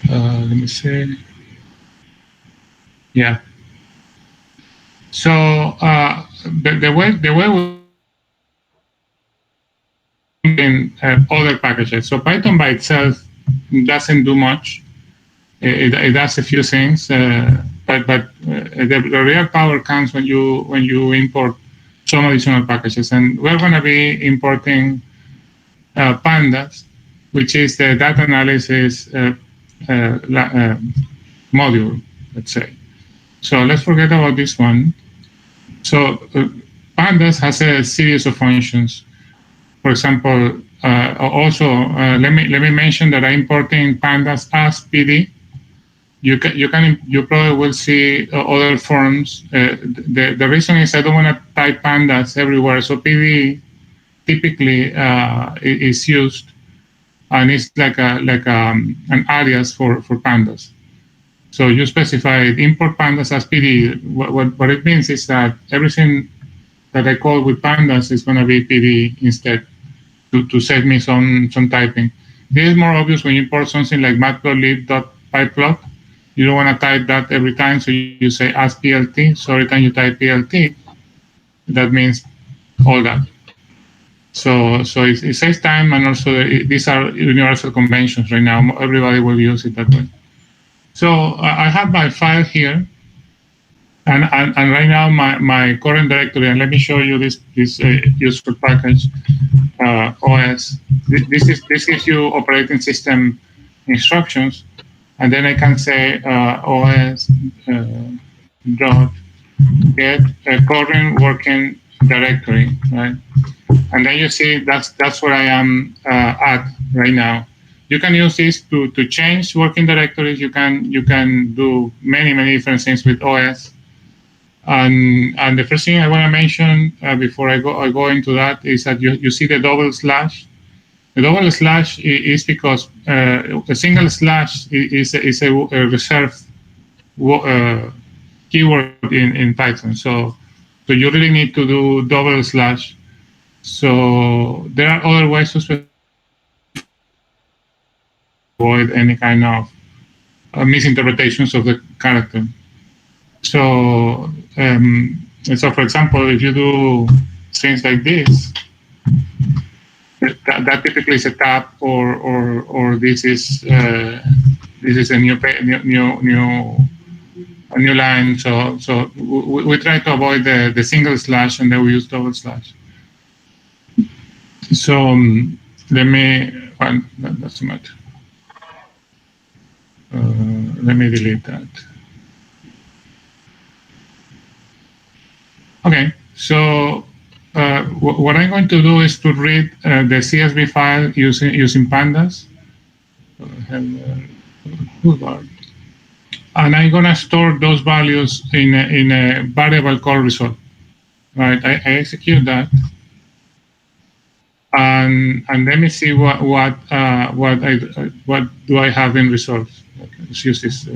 Let me see. Yeah. So the way we in other packages. So Python by itself doesn't do much. It does a few things, but the real power comes when you import some additional packages. And we're going to be importing Pandas, which is the data analysis module, let's say. So let's forget about this one. So Pandas has a series of functions. For example, let me mention that I'm importing Pandas as PD. You probably will see other forms. The reason is I don't want to type Pandas everywhere. So PD typically is used, and it's like an alias for Pandas. So you specify import Pandas as PD. What it means is that everything that I call with Pandas is going to be PD instead, to save me some typing. This is more obvious when you import something like matplotlib.pyplot. You don't want to type that every time, so you say as PLT. So every time you type PLT, that means all that. So it saves time, and also these are universal conventions right now. Everybody will use it that way. So I have my file here, And right now my current directory, and let me show you this useful package, OS. This gives you operating system instructions, and then I can say OS dot get a current working directory, right? And then you see that's where I am at right now. You can use this to change working directories. You can do many different things with OS. And the first thing I want to mention before I go into that is that you see the double slash. The double slash is because a single slash is a reserved keyword in Python. So you really need to do double slash. So there are other ways to avoid any kind of misinterpretations of the character. So, for example, if you do things like this, that typically is a tab, or this is a new line. So we try to avoid the single slash, and then we use double slash. So let me. Well, that's too much. Let me delete that. Okay, so what I'm going to do is to read the CSV file using Pandas. And I'm going to store those values in a variable called result. Right, I execute that, and let me see what do I have in results. Okay, let's use this.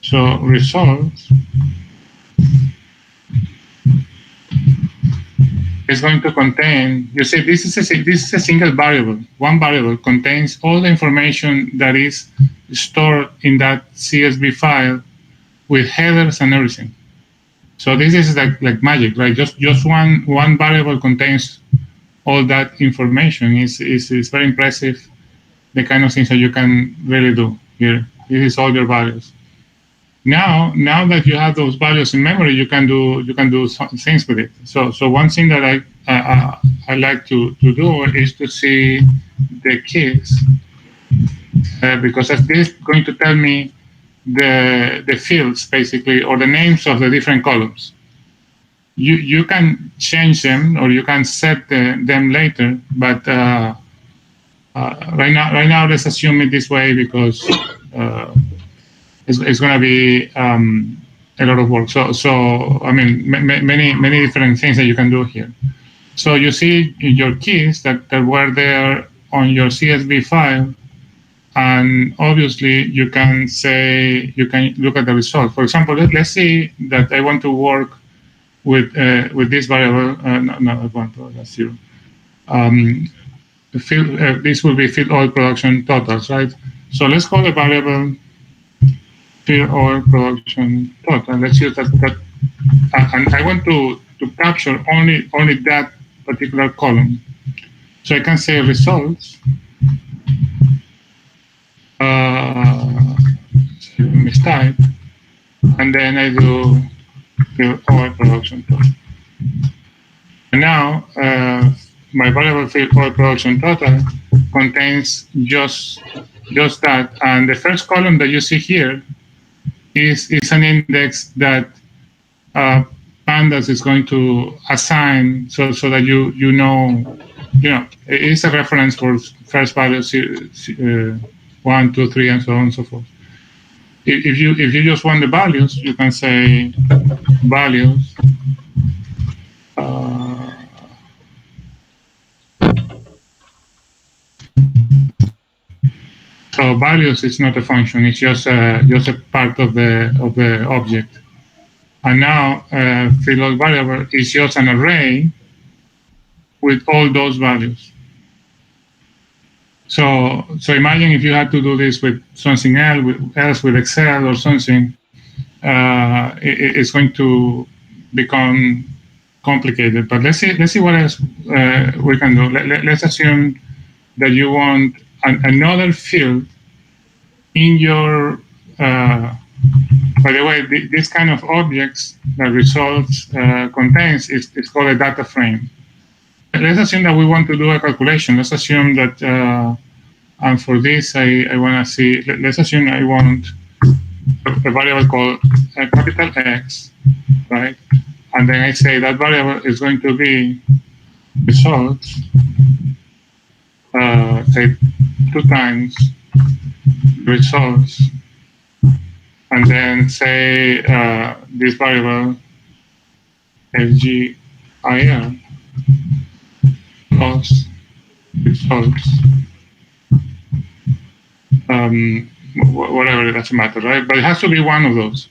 So results is going to contain. You see, this is a single variable. One variable contains all the information that is stored in that CSV file with headers and everything. So this is like magic, right? Just one variable contains all that information. Is very impressive. The kind of things that you can really do here. This is all your values. Now that you have those values in memory, you can do things with it. So one thing that I like to do is to see the keys, because this is going to tell me the fields, basically, or the names of the different columns. You can change them, or you can set them later, but right now let's assume it this way, because it's going to be a lot of work. So I mean, many different things that you can do here. So you see your keys that were there on your CSV file, and obviously you can look at the result. For example, let's see that I want to work with this variable. No, I want to, that's 0. This will be field oil production totals, right? So let's call the variable field oil production total. Let's use that, and I want to capture only that particular column. So I can say results. Mistype, and then I do field oil production total. And now my variable field oil production total contains just that, and the first column that you see here is an index that Pandas is going to assign, so that you know it is a reference for first values 1, 2, 3, and so on and so forth. If you just want the values, you can say values. So values is not a function; it's just a part of the object. And now field oil variable is just an array with all those values. So imagine if you had to do this with something else with Excel or something, it's going to become complicated. But let's see what else we can do. Let's assume that you want another field in your. By the way, way, this kind of objects that results contains is called a data frame. Let's assume that we want to do a calculation. Let's assume that, and for this, I want to see, let's assume I want a variable called capital X, right? And then I say that variable is going to be results, say 2 times results, and then say this variable FGIR plus results, whatever, it doesn't matter, right? But it has to be one of those.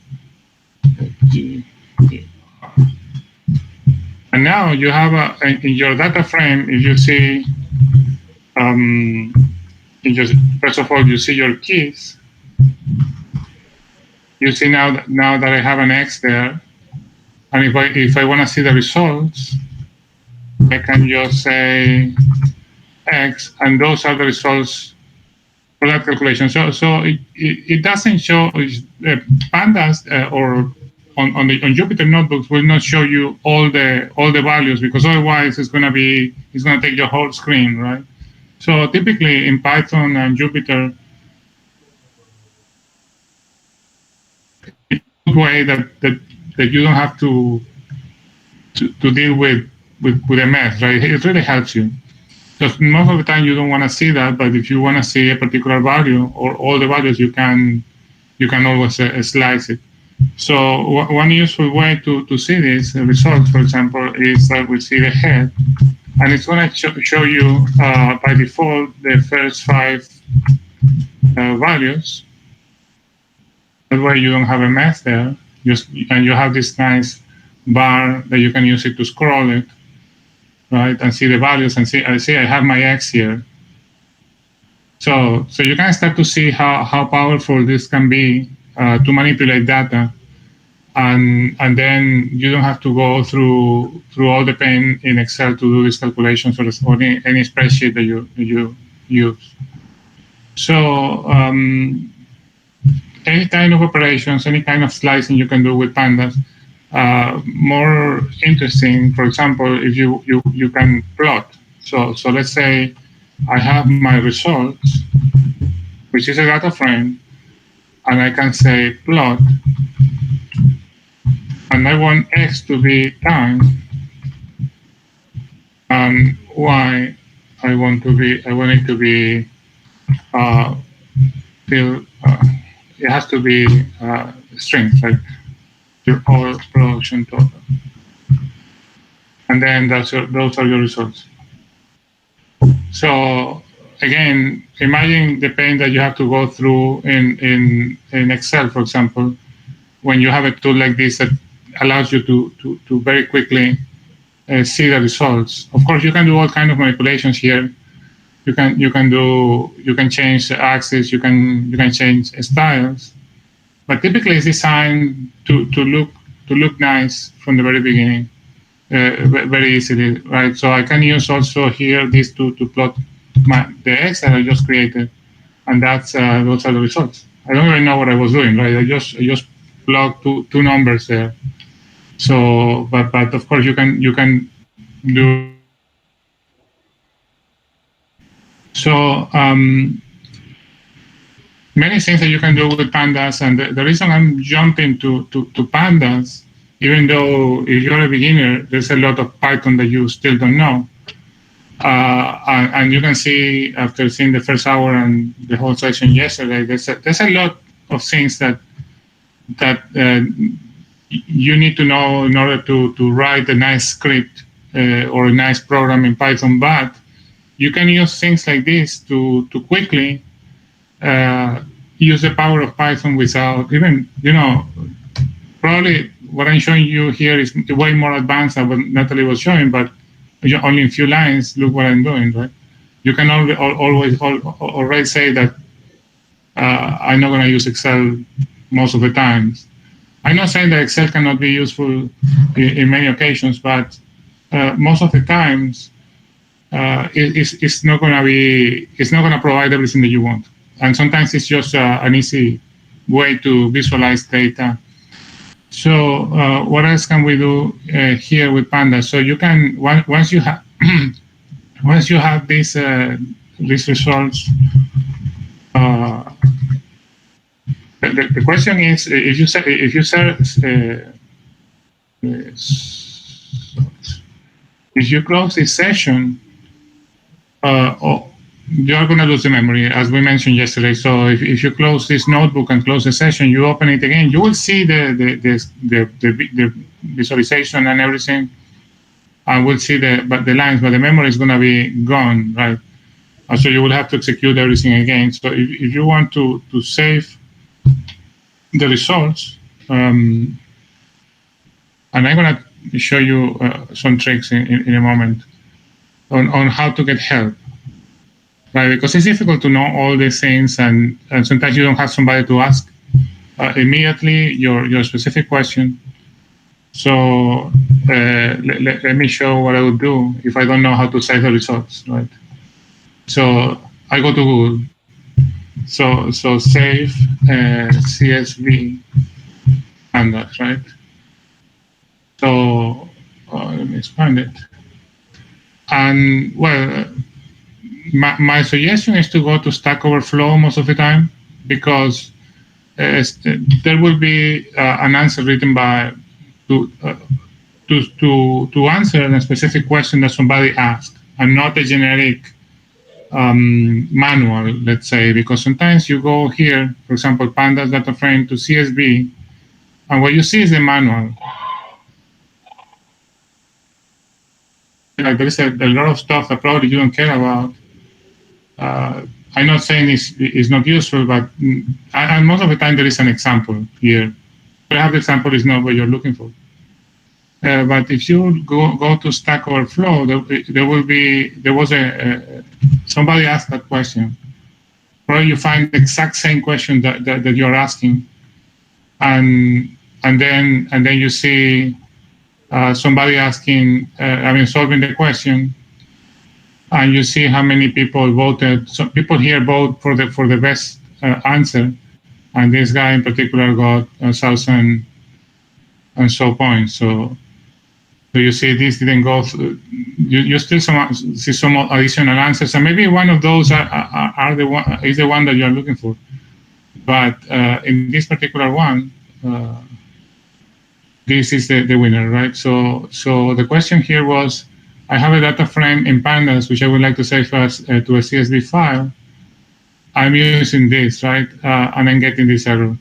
And now you have in your data frame, if you see, first of all, you see your keys. You see now that I have an X there, and if I want to see the results, I can just say X, and those are the results for that calculation. So it doesn't show Pandas or on Jupyter notebooks will not show you all the values, because otherwise it's going to take your whole screen, right? So typically in Python and Jupyter, way that you don't have to deal with a mess, right? It really helps you. Because most of the time you don't want to see that, but if you want to see a particular value or all the values, you can always slice it. So one useful way to see this results, for example, is that we see the head, and it's going to show you by default the first 5 values. That way you don't have a mess there. And you have this nice bar that you can use it to scroll it, right? And see the values and I have my X here. So you can start to see how powerful this can be to manipulate data. And then you don't have to go through all the pain in Excel to do these calculations or any spreadsheet that you use. So any kind of operations, any kind of slicing you can do with Pandas. More interesting, for example, if you can plot. So let's say I have my results, which is a data frame, and I can say plot, and I want X to be time, and Y I want it to be it has to be strings, like your whole production total, and then those are your results. So again, imagine the pain that you have to go through in Excel, for example, when you have a tool like this that allows you to very quickly see the results. Of course, you can do all kinds of manipulations here. You can change the axis, you can change styles, but typically it's designed to look nice from the very beginning, very easily, right? So I can use also here this to plot the X that I just created, and those are the results. I don't really know what I was doing, right? I just plugged two numbers there. So, but of course you can do. So many things that you can do with Pandas, and the reason I'm jumping to Pandas, even though if you're a beginner, there's a lot of Python that you still don't know. And you can see after seeing the first hour and the whole session yesterday, there's a lot of things that you need to know in order to write a nice script or a nice program in Python. But you can use things like this to quickly use the power of Python without even, probably what I'm showing you here is way more advanced than what Nathalie was showing, but only in a few lines, look what I'm doing, right? You can always already say that I'm not going to use Excel most of the times. I'm not saying that Excel cannot be useful in many occasions, but most of the times it's not going to provide everything that you want. And sometimes it's just an easy way to visualize data. So what else can we do here with Pandas? So you can once you have once you have these results. The question is if you if you close this session, you are going to lose the memory, as we mentioned yesterday. So if you close this notebook and close the session, you open it again, you will see the visualization and everything, and we'll see the lines, but the memory is going to be gone, right? So you will have to execute everything again. So if you want to save the results, and I'm going to show you some tricks in a moment on how to get help, right? Because it's difficult to know all these things, and sometimes you don't have somebody to ask immediately your specific question. So let me show what I would do if I don't know how to save the results, right? So I go to Google. So save CSV Pandas, right? So let me expand it. And well, my suggestion is to go to Stack Overflow most of the time, because there will be an answer written by to answer a specific question that somebody asked, and not a generic manual, let's say, because sometimes you go here, for example, Pandas data frame to CSV, and what you see is the manual. Like there is a lot of stuff that probably you don't care about. I'm not saying it's not useful, but and most of the time there is an example here. Perhaps the example is not what you're looking for. But if you go to Stack Overflow, there was somebody asked that question. Probably you find the exact same question that you're asking, and then you see somebody asking, solving the question, and you see how many people voted. Some people here vote for the best answer, and this guy in particular got 1,000 and so points. So you see this didn't go through. You still see some additional answers, and maybe one of those are the one is the one that you're looking for. But in this particular one, this is the winner, right? So the question here was, I have a data frame in Pandas which I would like to save as to a CSV file. I'm using this, right? And I'm getting this error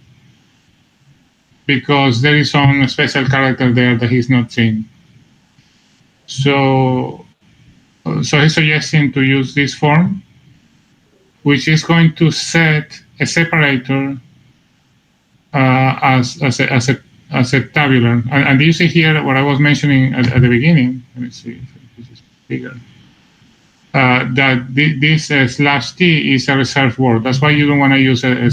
because there is some special character there that he's not seeing. So he's suggesting to use this form, which is going to set a separator as a tabular. And you see here what I was mentioning at the beginning. Let me see if this is bigger. That this /t is a reserved word. That's why you don't want to use a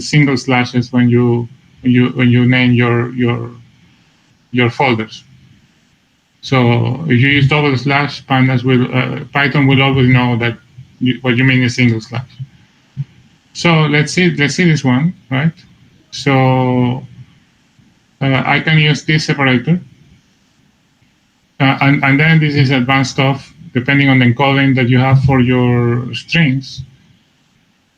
single slashes when you name your folders. So if you use double slash, Python will always know that what you mean is single slash. So let's see this one, right? So I can use this separator, and then this is advanced stuff depending on the encoding that you have for your strings.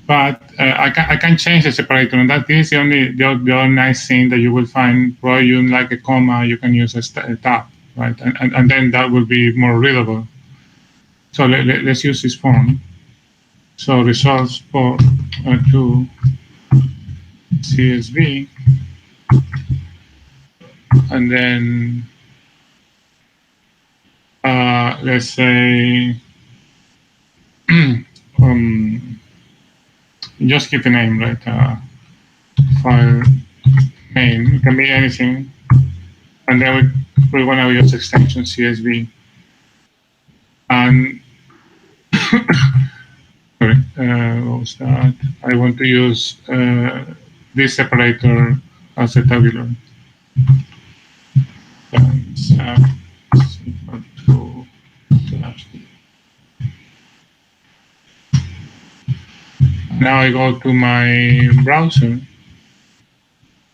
But I can change the separator, and that is the other nice thing that you will find. Probably you like a comma, you can use a tab, right? And then that will be more readable. So let's use this form. So results for to CSV, and then let's say just give a name, right? File name, it can be anything, and then we want to use extension CSV. And sorry, what was that? I want to use this separator as a tabular. Now I go to my browser,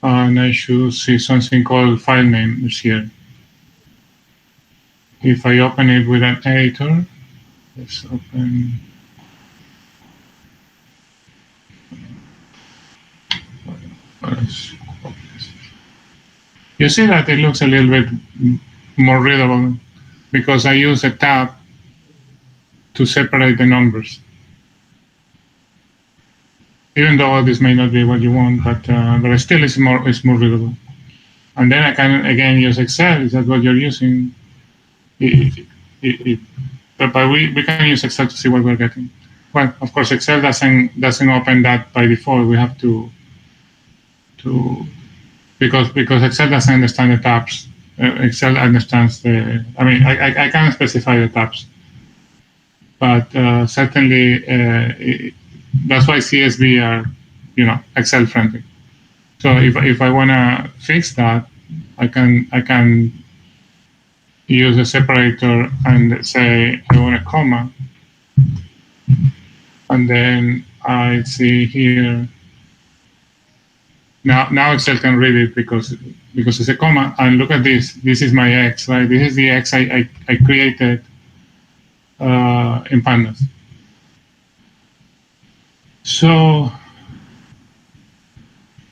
and I should see something called file names here. If I open it with an editor, let's open. You see that it looks a little bit more readable because I use a tab to separate the numbers. Even though this may not be what you want, but still it's more readable. And then I can again use Excel. Is that what you're using? But we can use Excel to see what we're getting. Well, of course, Excel doesn't open that by default. We have to because Excel doesn't understand the tabs. Excel understands the. I mean, I can specify the tabs, but certainly that's why CSV are, Excel friendly. So if I want to fix that, I can use a separator and say I want a comma, and then I see here. Now Excel can read it because it's a comma, and look at this. This is my X, right? This is the X I created in Pandas. So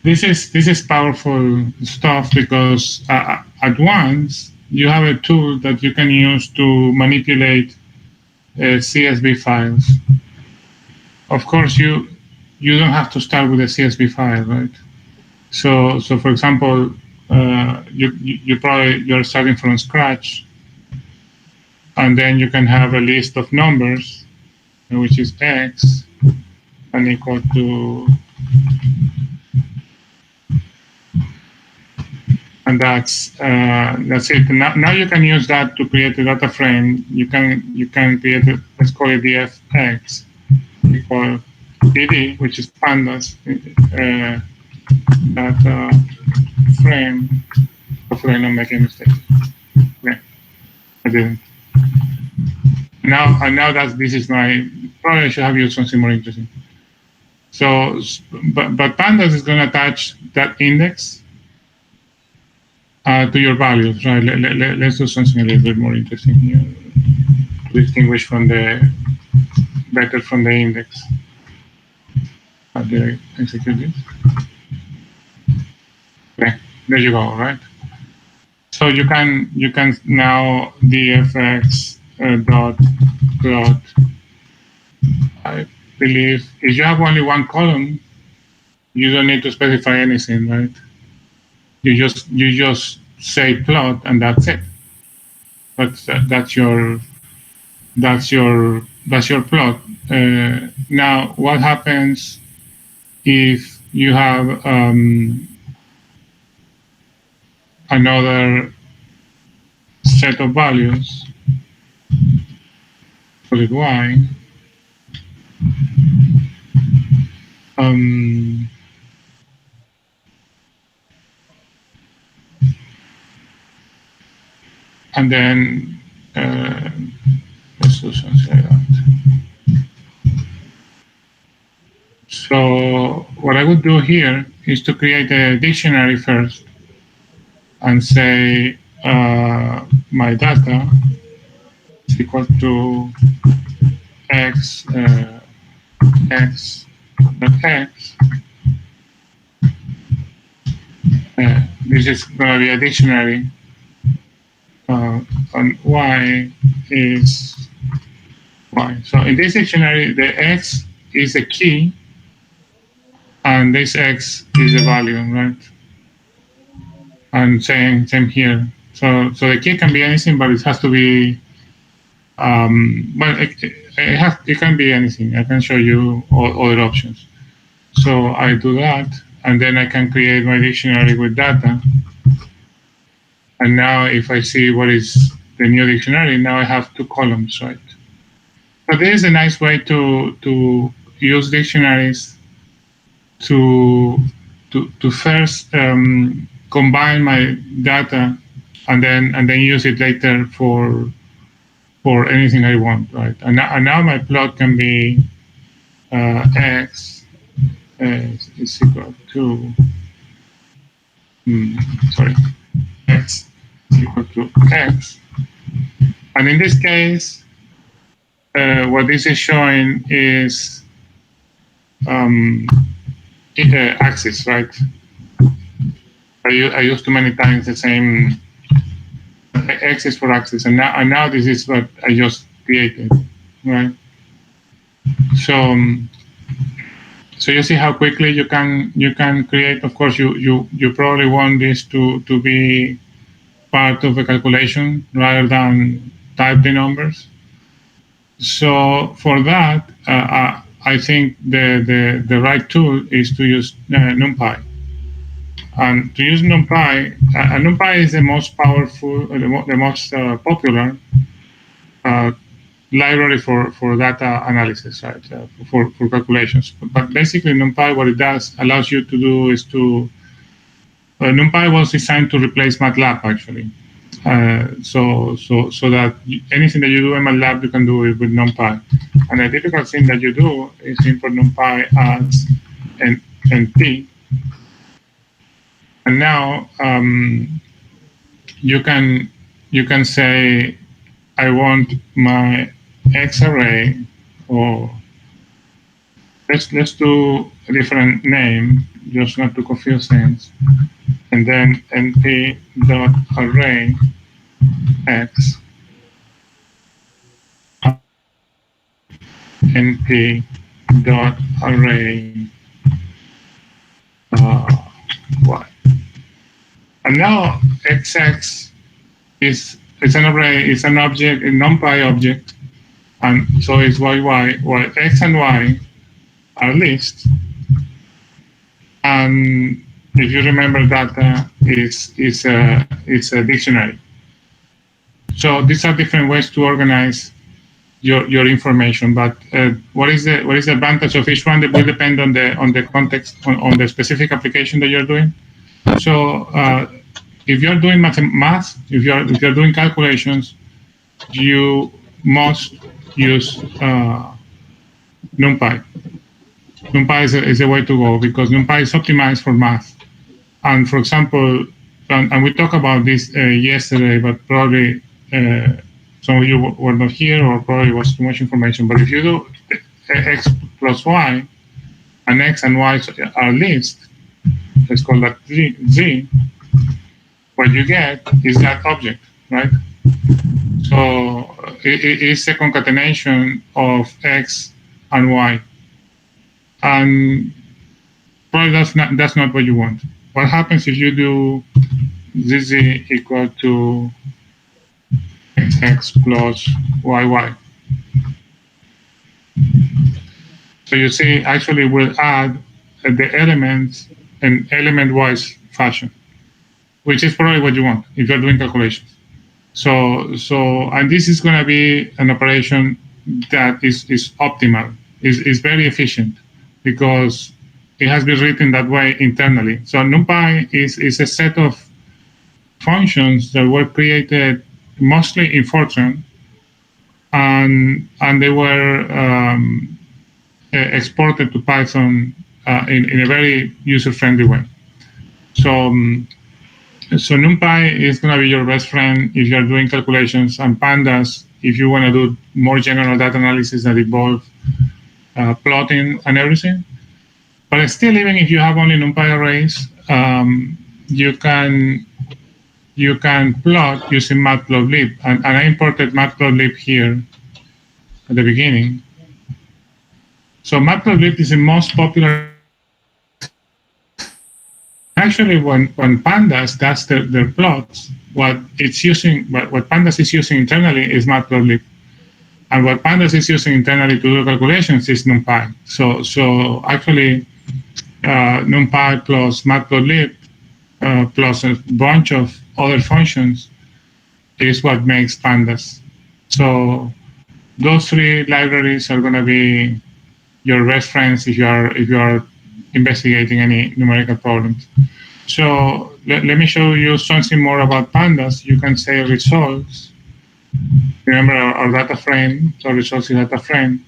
this is powerful stuff because at once you have a tool that you can use to manipulate CSV files. Of course, you don't have to start with a CSV file, right? So for example, you're starting from scratch, and then you can have a list of numbers, which is X, and equal to, and that's it. Now you can use that to create a data frame. You can create let's call it dfx equal dd, which is pandas. Data frame. Hopefully I'm not making a mistake. Okay, I didn't. Now that this is my, probably I should have used something more interesting. So, but Pandas is going to attach that index to your values, right? Let's do something a little bit more interesting here. Distinguish better from the index. How did I execute this? Okay, there you go, right? So you can now dfx dot plot. I believe if you have only one column, you don't need to specify anything, right? You just say plot and that's it. But that's your plot. Now, what happens if you have another set of values? Call it y. And then let's do something like that. So what I would do here is to create a dictionary first and say my data is equal to x x dot x. This is going to be a dictionary. And y is y. So in this dictionary, the x is a key, and this x is a value, right? And same here. So the key can be anything, but it has to be. Well, it can be anything. I can show you all other options. So I do that, and then I can create my dictionary with data. And now if I see what is the new dictionary, now I have two columns, right? So this is a nice way to use dictionaries to first combine my data and then use it later for anything I want, right? And now my plot can be x is equal to sorry, x is equal to x. And in this case, what this is showing is axis, right? I used too many times the same x is for axis, and now this is what I just created, right? So so you see how quickly you can create. Of course, you probably want this to be part of a calculation rather than type the numbers. So for that, I think the right tool is to use Numpy. And to use Numpy, Numpy is the most powerful, the most popular library for data analysis, right? For calculations. But basically, Numpy, what it does, allows you to do is to Numpy was designed to replace MATLAB actually. So that anything that you do in MATLAB, you can do it with Numpy. And the difficult thing that you do is import Numpy as NT. And now you can say, I want my X array, or let's do a different name, just not to confuse things. And then np dot array x np dot array y. And now xx is an array, it's an object, a NumPy object, and so is yy, while x and y are lists. And if you remember, data is a dictionary. So these are different ways to organize your information. But what is the advantage of each one? That will depend on the context, on the specific application that you're doing. So if you're doing math, if you're doing calculations, you must use NumPy. NumPy is a way to go, because NumPy is optimized for math. And for example, and we talked about this yesterday, but probably some of you were not here, or probably was too much information. But if you do x plus y, and x and y are lists, let's call that z, what you get is that object, right? So it's a concatenation of x and y. And probably that's not what you want. What happens if you do zz equal to xx plus yy? So you see, actually we'll add the elements in element-wise fashion, which is probably what you want if you're doing calculations. So and this is going to be an operation that is optimal, is very efficient, because it has been written that way internally. So NumPy is a set of functions that were created mostly in Fortran, and they were exported to Python in a very user-friendly way. So NumPy is going to be your best friend if you're doing calculations, and Pandas if you want to do more general data analysis that involve plotting and everything. But still, even if you have only NumPy arrays, you can plot using matplotlib, and I imported matplotlib here at the beginning. So matplotlib is the most popular. Actually, when Pandas does their plots, what Pandas is using internally is matplotlib, and what Pandas is using internally to do calculations is NumPy. So actually, NumPy plus matplotlib plus a bunch of other functions is what makes Pandas. So those three libraries are going to be your best friends if you are investigating any numerical problems. So let me show you something more about Pandas. You can say results. Remember our data frame, so results is data frame.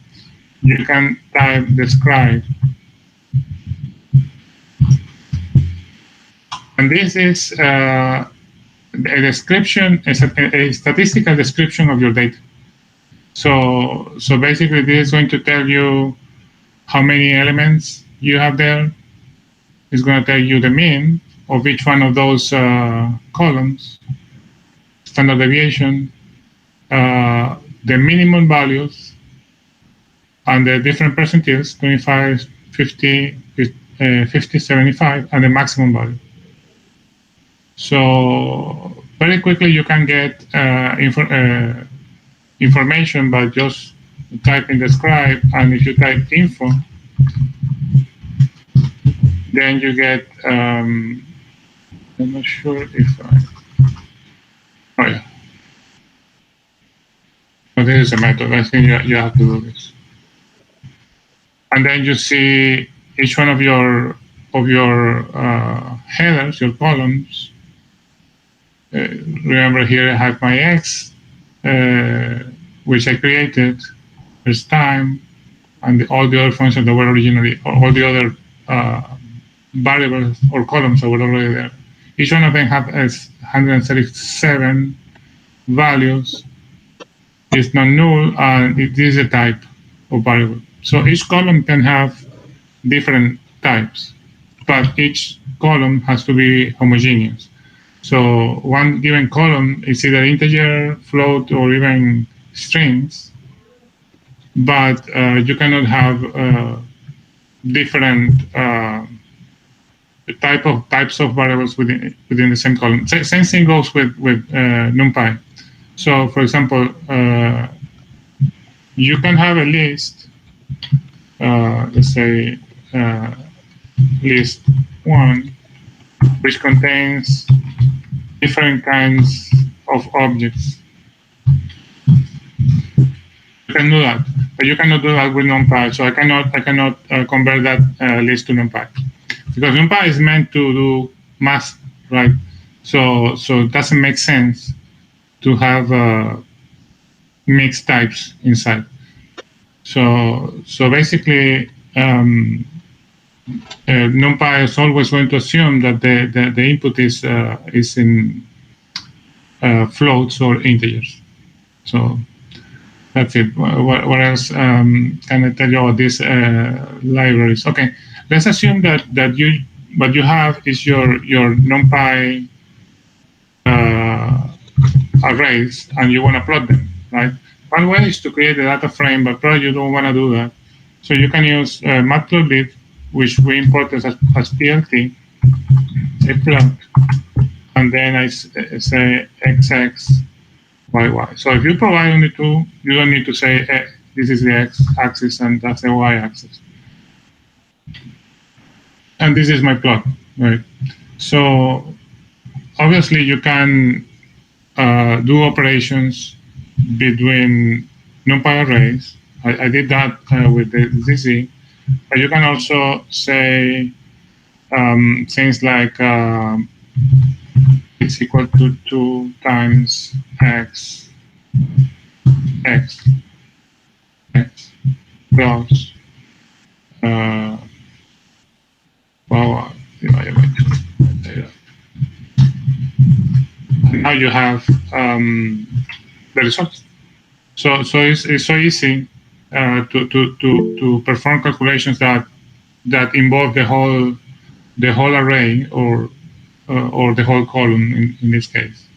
You can type describe. And this is a description, a statistical description of your data. So basically, this is going to tell you how many elements you have there. It's going to tell you the mean of each one of those columns, standard deviation, the minimum values, and the different percentiles, 25, 50, 50, 75, and the maximum value. So very quickly you can get information by just typing describe, and if you type info, then you get, I'm not sure if oh yeah. Oh, this is a method. I think you have to do this. And then you see each one of your headers, your columns. Remember here I have my X, which I created. There's time, and all the other functions that were originally, or all the other variables or columns that were already there. Each one of them has 137 values. It's not null, and it is a type of variable. So each column can have different types, but each column has to be homogeneous. So one given column is either integer, float, or even strings, but you cannot have different types of variables within the same column. Same thing goes with Numpy. So, for example, you can have a list. Let's say list 1, which contains different kinds of objects. You can do that, but you cannot do that with Numpy. So I cannot convert that list to Numpy, because Numpy is meant to do math, right? So it doesn't make sense to have mixed types inside. So basically, Numpy is always going to assume that the input is in floats or integers. So that's it. What else can I tell you about these libraries? Okay, let's assume that what you have is your Numpy arrays, and you want to plot them, right? One way is to create a data frame, but probably you don't want to do that. So you can use matplotlib, which we import as PLT, a plot, and then I say XX, YY. So if you provide only 2, you don't need to say this is the x-axis and that's the y-axis. And this is my plot, right? So obviously you can do operations between Numpy arrays. I did that with the ZZ, but you can also say things like it's equal to 2 times x plus divided by 2. Now you have the results. So it's so easy to perform calculations that involve the whole array or the whole column in this case.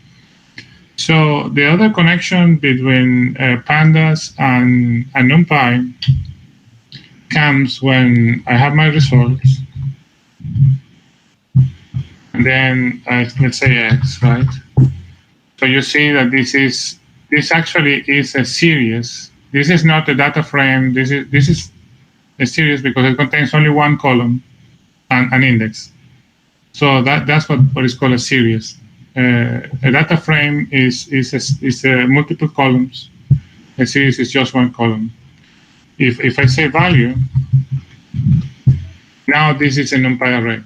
So the other connection between Pandas and Numpy comes when I have my results, and then let's say x, right? So you see that this actually is a series. This is not a data frame. This is a series because it contains only one column and an index. So that's what is called a series. A data frame is multiple columns. A series is just one column. If I say value, now this is a Numpy array,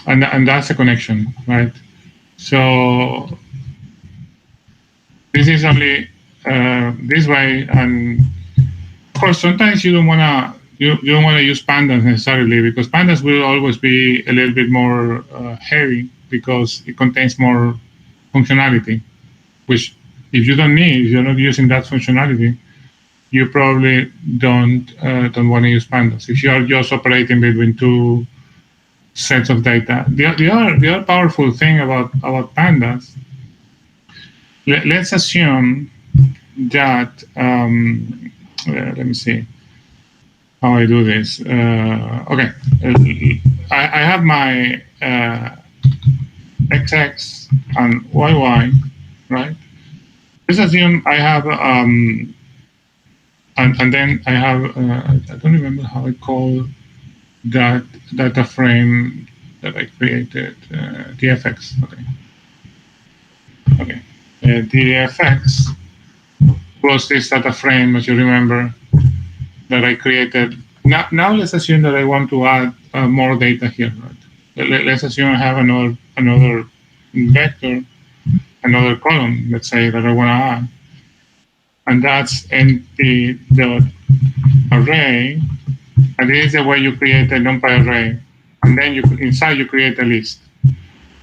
and that's a connection, right? So this is only this way, and of course sometimes you don't want you don't want to use pandas necessarily, because pandas will always be a little bit more heavy because it contains more functionality, which if you don't need, if you're not using that functionality, you probably don't want to use pandas. If you are just operating between two sets of data. The other powerful thing about pandas, let's assume that let me see how I do this. Okay, I have my XX and YY, right? Let's assume I have and then I have I don't remember how I call that data frame that I created, DFX. Okay. DFX was this data frame, as you remember, that I created. Now let's assume that I want to add more data here. Right? Let's assume I have another vector, another column, let's say, that I want to add, and that's empty dot array, and this is the way you create a Numpy array, and then inside you create a list.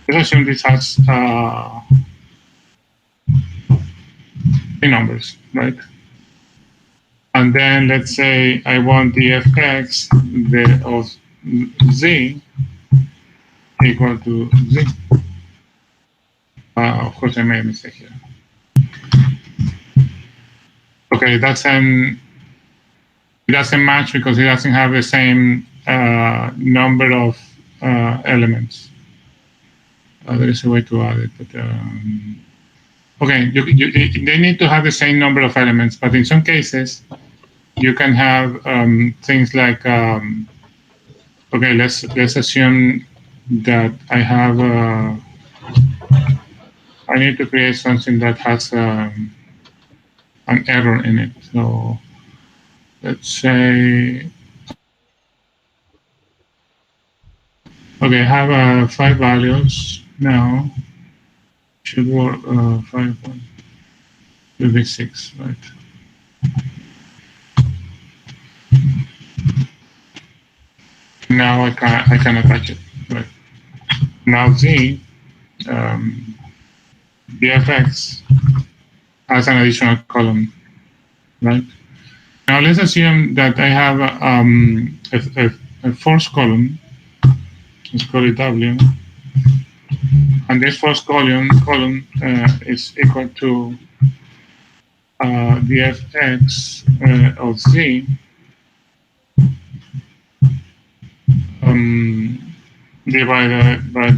Let's assume this has three numbers, right? And then let's say I want the fx of z equal to z. Of course, I made a mistake here. Okay, it doesn't match because it doesn't have the same number of elements. There is a way to add it, but okay, they need to have the same number of elements, but in some cases, you can have things like, okay, let's assume that I have, I need to create something that has an error in it. So let's say, okay, I have 5 values now. Should work 5, will be 6, right? Now I can attach it. Right. Now Z, BFX has an additional column, right? Now let's assume that I have a first column. Let's call it W, and this first column is equal to BFX of Z. Divided by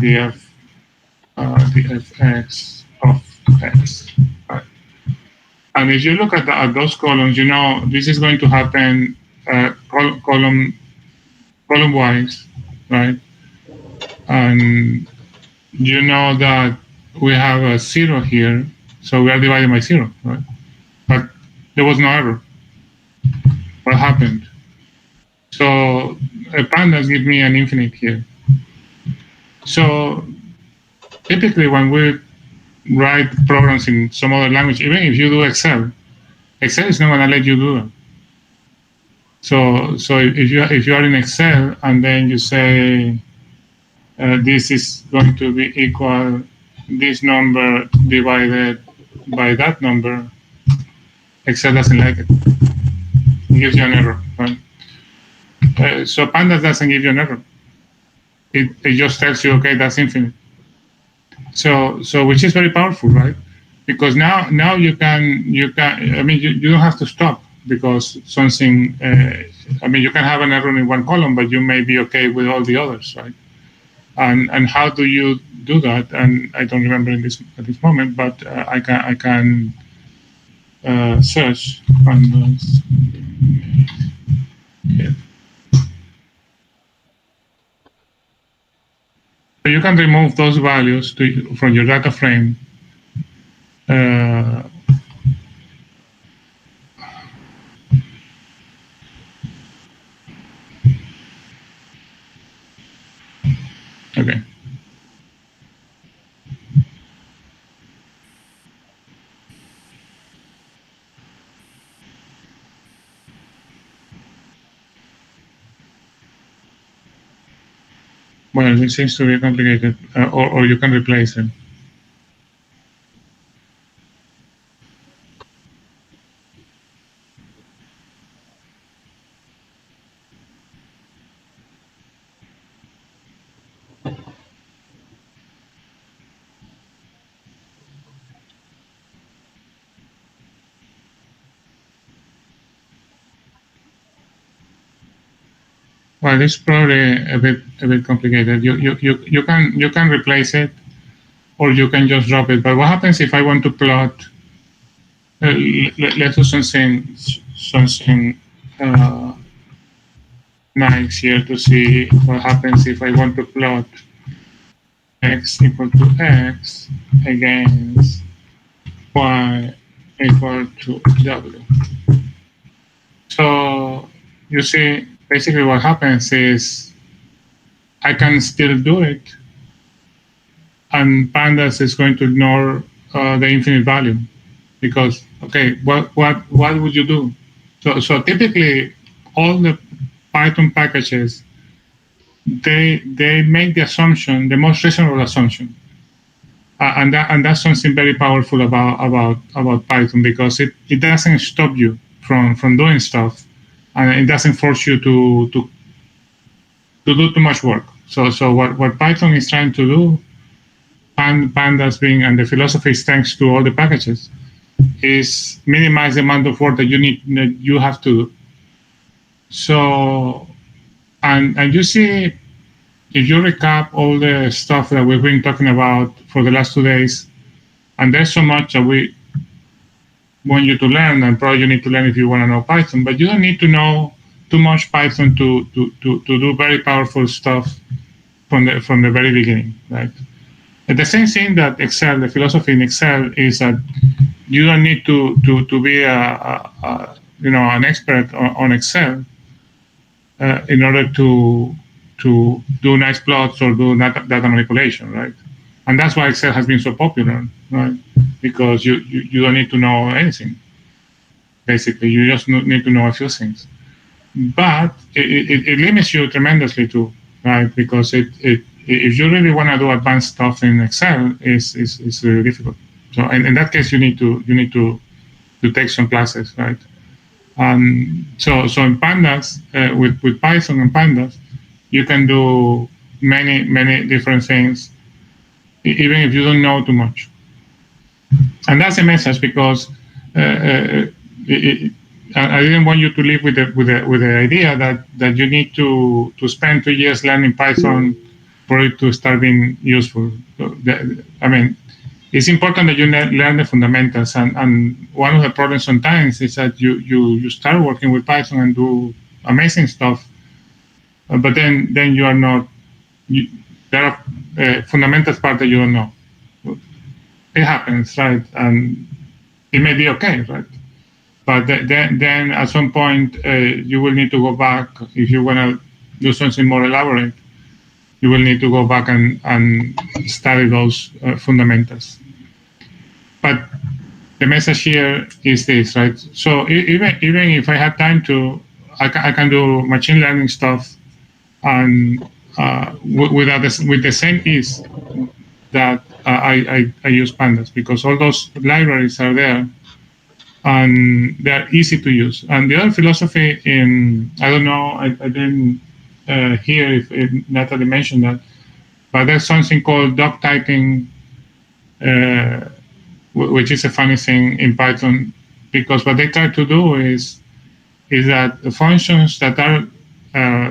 dfx of x. Right. And if you look at those columns, you know this is going to happen column wise, right? And you know that we have a 0 here, so we are dividing by 0, right? But there was no error. What happened? So pandas give me an infinite here. So typically when we write programs in some other language, even if you do Excel is not going to let you do that. So if you are in Excel and then you say this is going to be equal this number divided by that number, Excel doesn't like it. It gives you an error, right? So Pandas doesn't give you an error. It just tells you, okay, that's infinite. So which is very powerful, right? Because now you can I mean you don't have to stop because something I mean you can have an error in one column, but you may be okay with all the others, right? And how do you do that? And I don't remember at this moment, but I can search Pandas. Yeah. So you can remove those values from your data frame. Okay. Well, it seems to be complicated, or you can replace it. Well, it's probably a bit complicated. You can replace it, or you can just drop it. But what happens if I want to plot? Let's do something nice here to see what happens if I want to plot x equal to x against y equal to w. So you see, basically what happens is I can still do it, and Pandas is going to ignore the infinite value because, okay, what would you do? So typically all the Python packages, they make the assumption, the most reasonable assumption, and that's something very powerful about Python, because it doesn't stop you from doing stuff, and it doesn't force you to do too much work. So what Python is trying to do, Pandas being, and the philosophy is thanks to all the packages, is minimize the amount of work that you have to do. So and you see, if you recap all the stuff that we've been talking about for the last 2 days, and there's so much that we want you to learn, and probably you need to learn if you want to know Python, but you don't need to know too much Python to do very powerful stuff from the very beginning, right? And the same thing that Excel, the philosophy in Excel is that you don't need to be an expert on Excel in order to do nice plots or do data manipulation, right? And that's why Excel has been so popular, right? Because you don't need to know anything. Basically, you just need to know a few things. But it limits you tremendously too, right? Because if you really want to do advanced stuff in Excel, it's really difficult. So in that case, you need to take some classes, right? So in Pandas, with Python and Pandas, you can do many different things, even if you don't know too much. And that's a message, because I didn't want you to live with the idea that you need to spend 2 years learning Python for it to start being useful. I mean, it's important that you learn the fundamentals, and one of the problems sometimes is that you start working with Python and do amazing stuff, but then you are not. There are fundamentals part that you don't know. It happens, right? And it may be okay, right? But then at some point you will need to go back if you want to do something more elaborate. You will need to go back and study those fundamentals. But the message here is this, right? So even if I have time to, I can do machine learning stuff, and with the same ease that I use Pandas, because all those libraries are there and they're easy to use. And the other philosophy I don't know, I didn't hear if Nathalie mentioned that, but there's something called doc typing, which is a funny thing in Python, because what they try to do is that the functions that are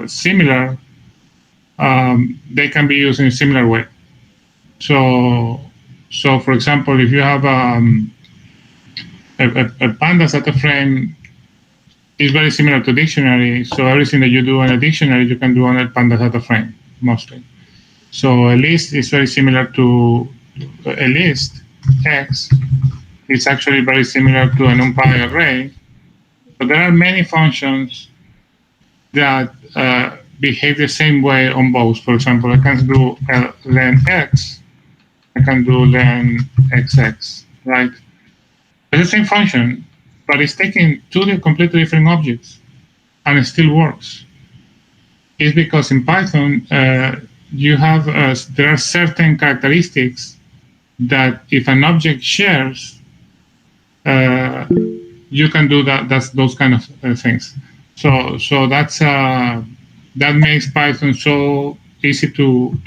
similar, they can be used in a similar way. So for example, if you have a Pandas data frame is very similar to dictionary, so everything that you do in a dictionary you can do on a Pandas data frame mostly. So a list is very similar to a list. X is actually very similar to a Numpy array, but there are many functions that behave the same way on both. For example, I can do len x, I can do len xx, right? It's the same function, but it's taking two completely different objects, and it still works. It's because in Python, you have there are certain characteristics that if an object shares, you can do that's those kind of things. So that's that makes Python so easy to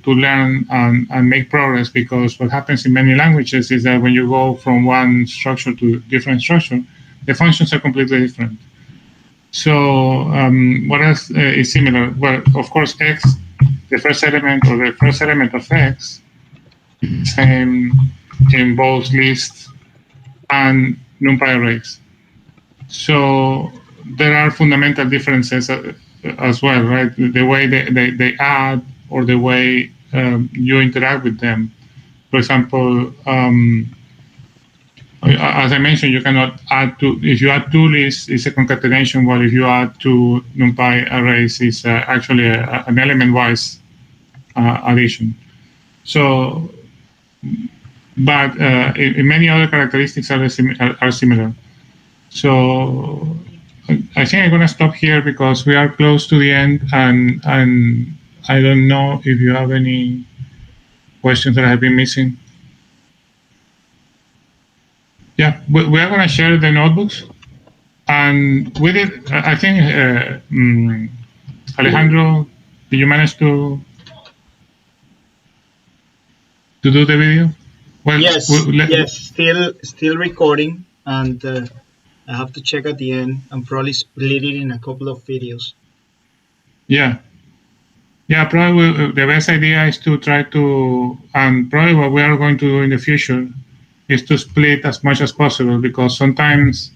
learn and make progress, because what happens in many languages is that when you go from one structure to different structure, the functions are completely different. So what else is similar? Well, of course, X, the first element of X, same in both lists and NumPy arrays. So there are fundamental differences as well, right? The way they add, or the way you interact with them. For example, as I mentioned, you cannot add two. If you add two lists, it's a concatenation, while if you add two NumPy arrays, it's actually an element-wise addition. So, but in many other characteristics are similar. So I think I'm going to stop here because we are close to the end, and I don't know if you have any questions that I have been missing. Yeah, we are going to share the notebooks, and with it, I think Alejandro, did you manage to do the video? Well, Yes, still recording, and I have to check at the end and probably split it in a couple of videos. Yeah, probably the best idea is to try to, and probably what we are going to do in the future is to split as much as possible, because sometimes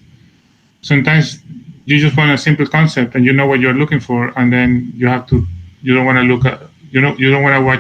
you just want a simple concept and you know what you're looking for, and then you don't want to look at, you don't want to watch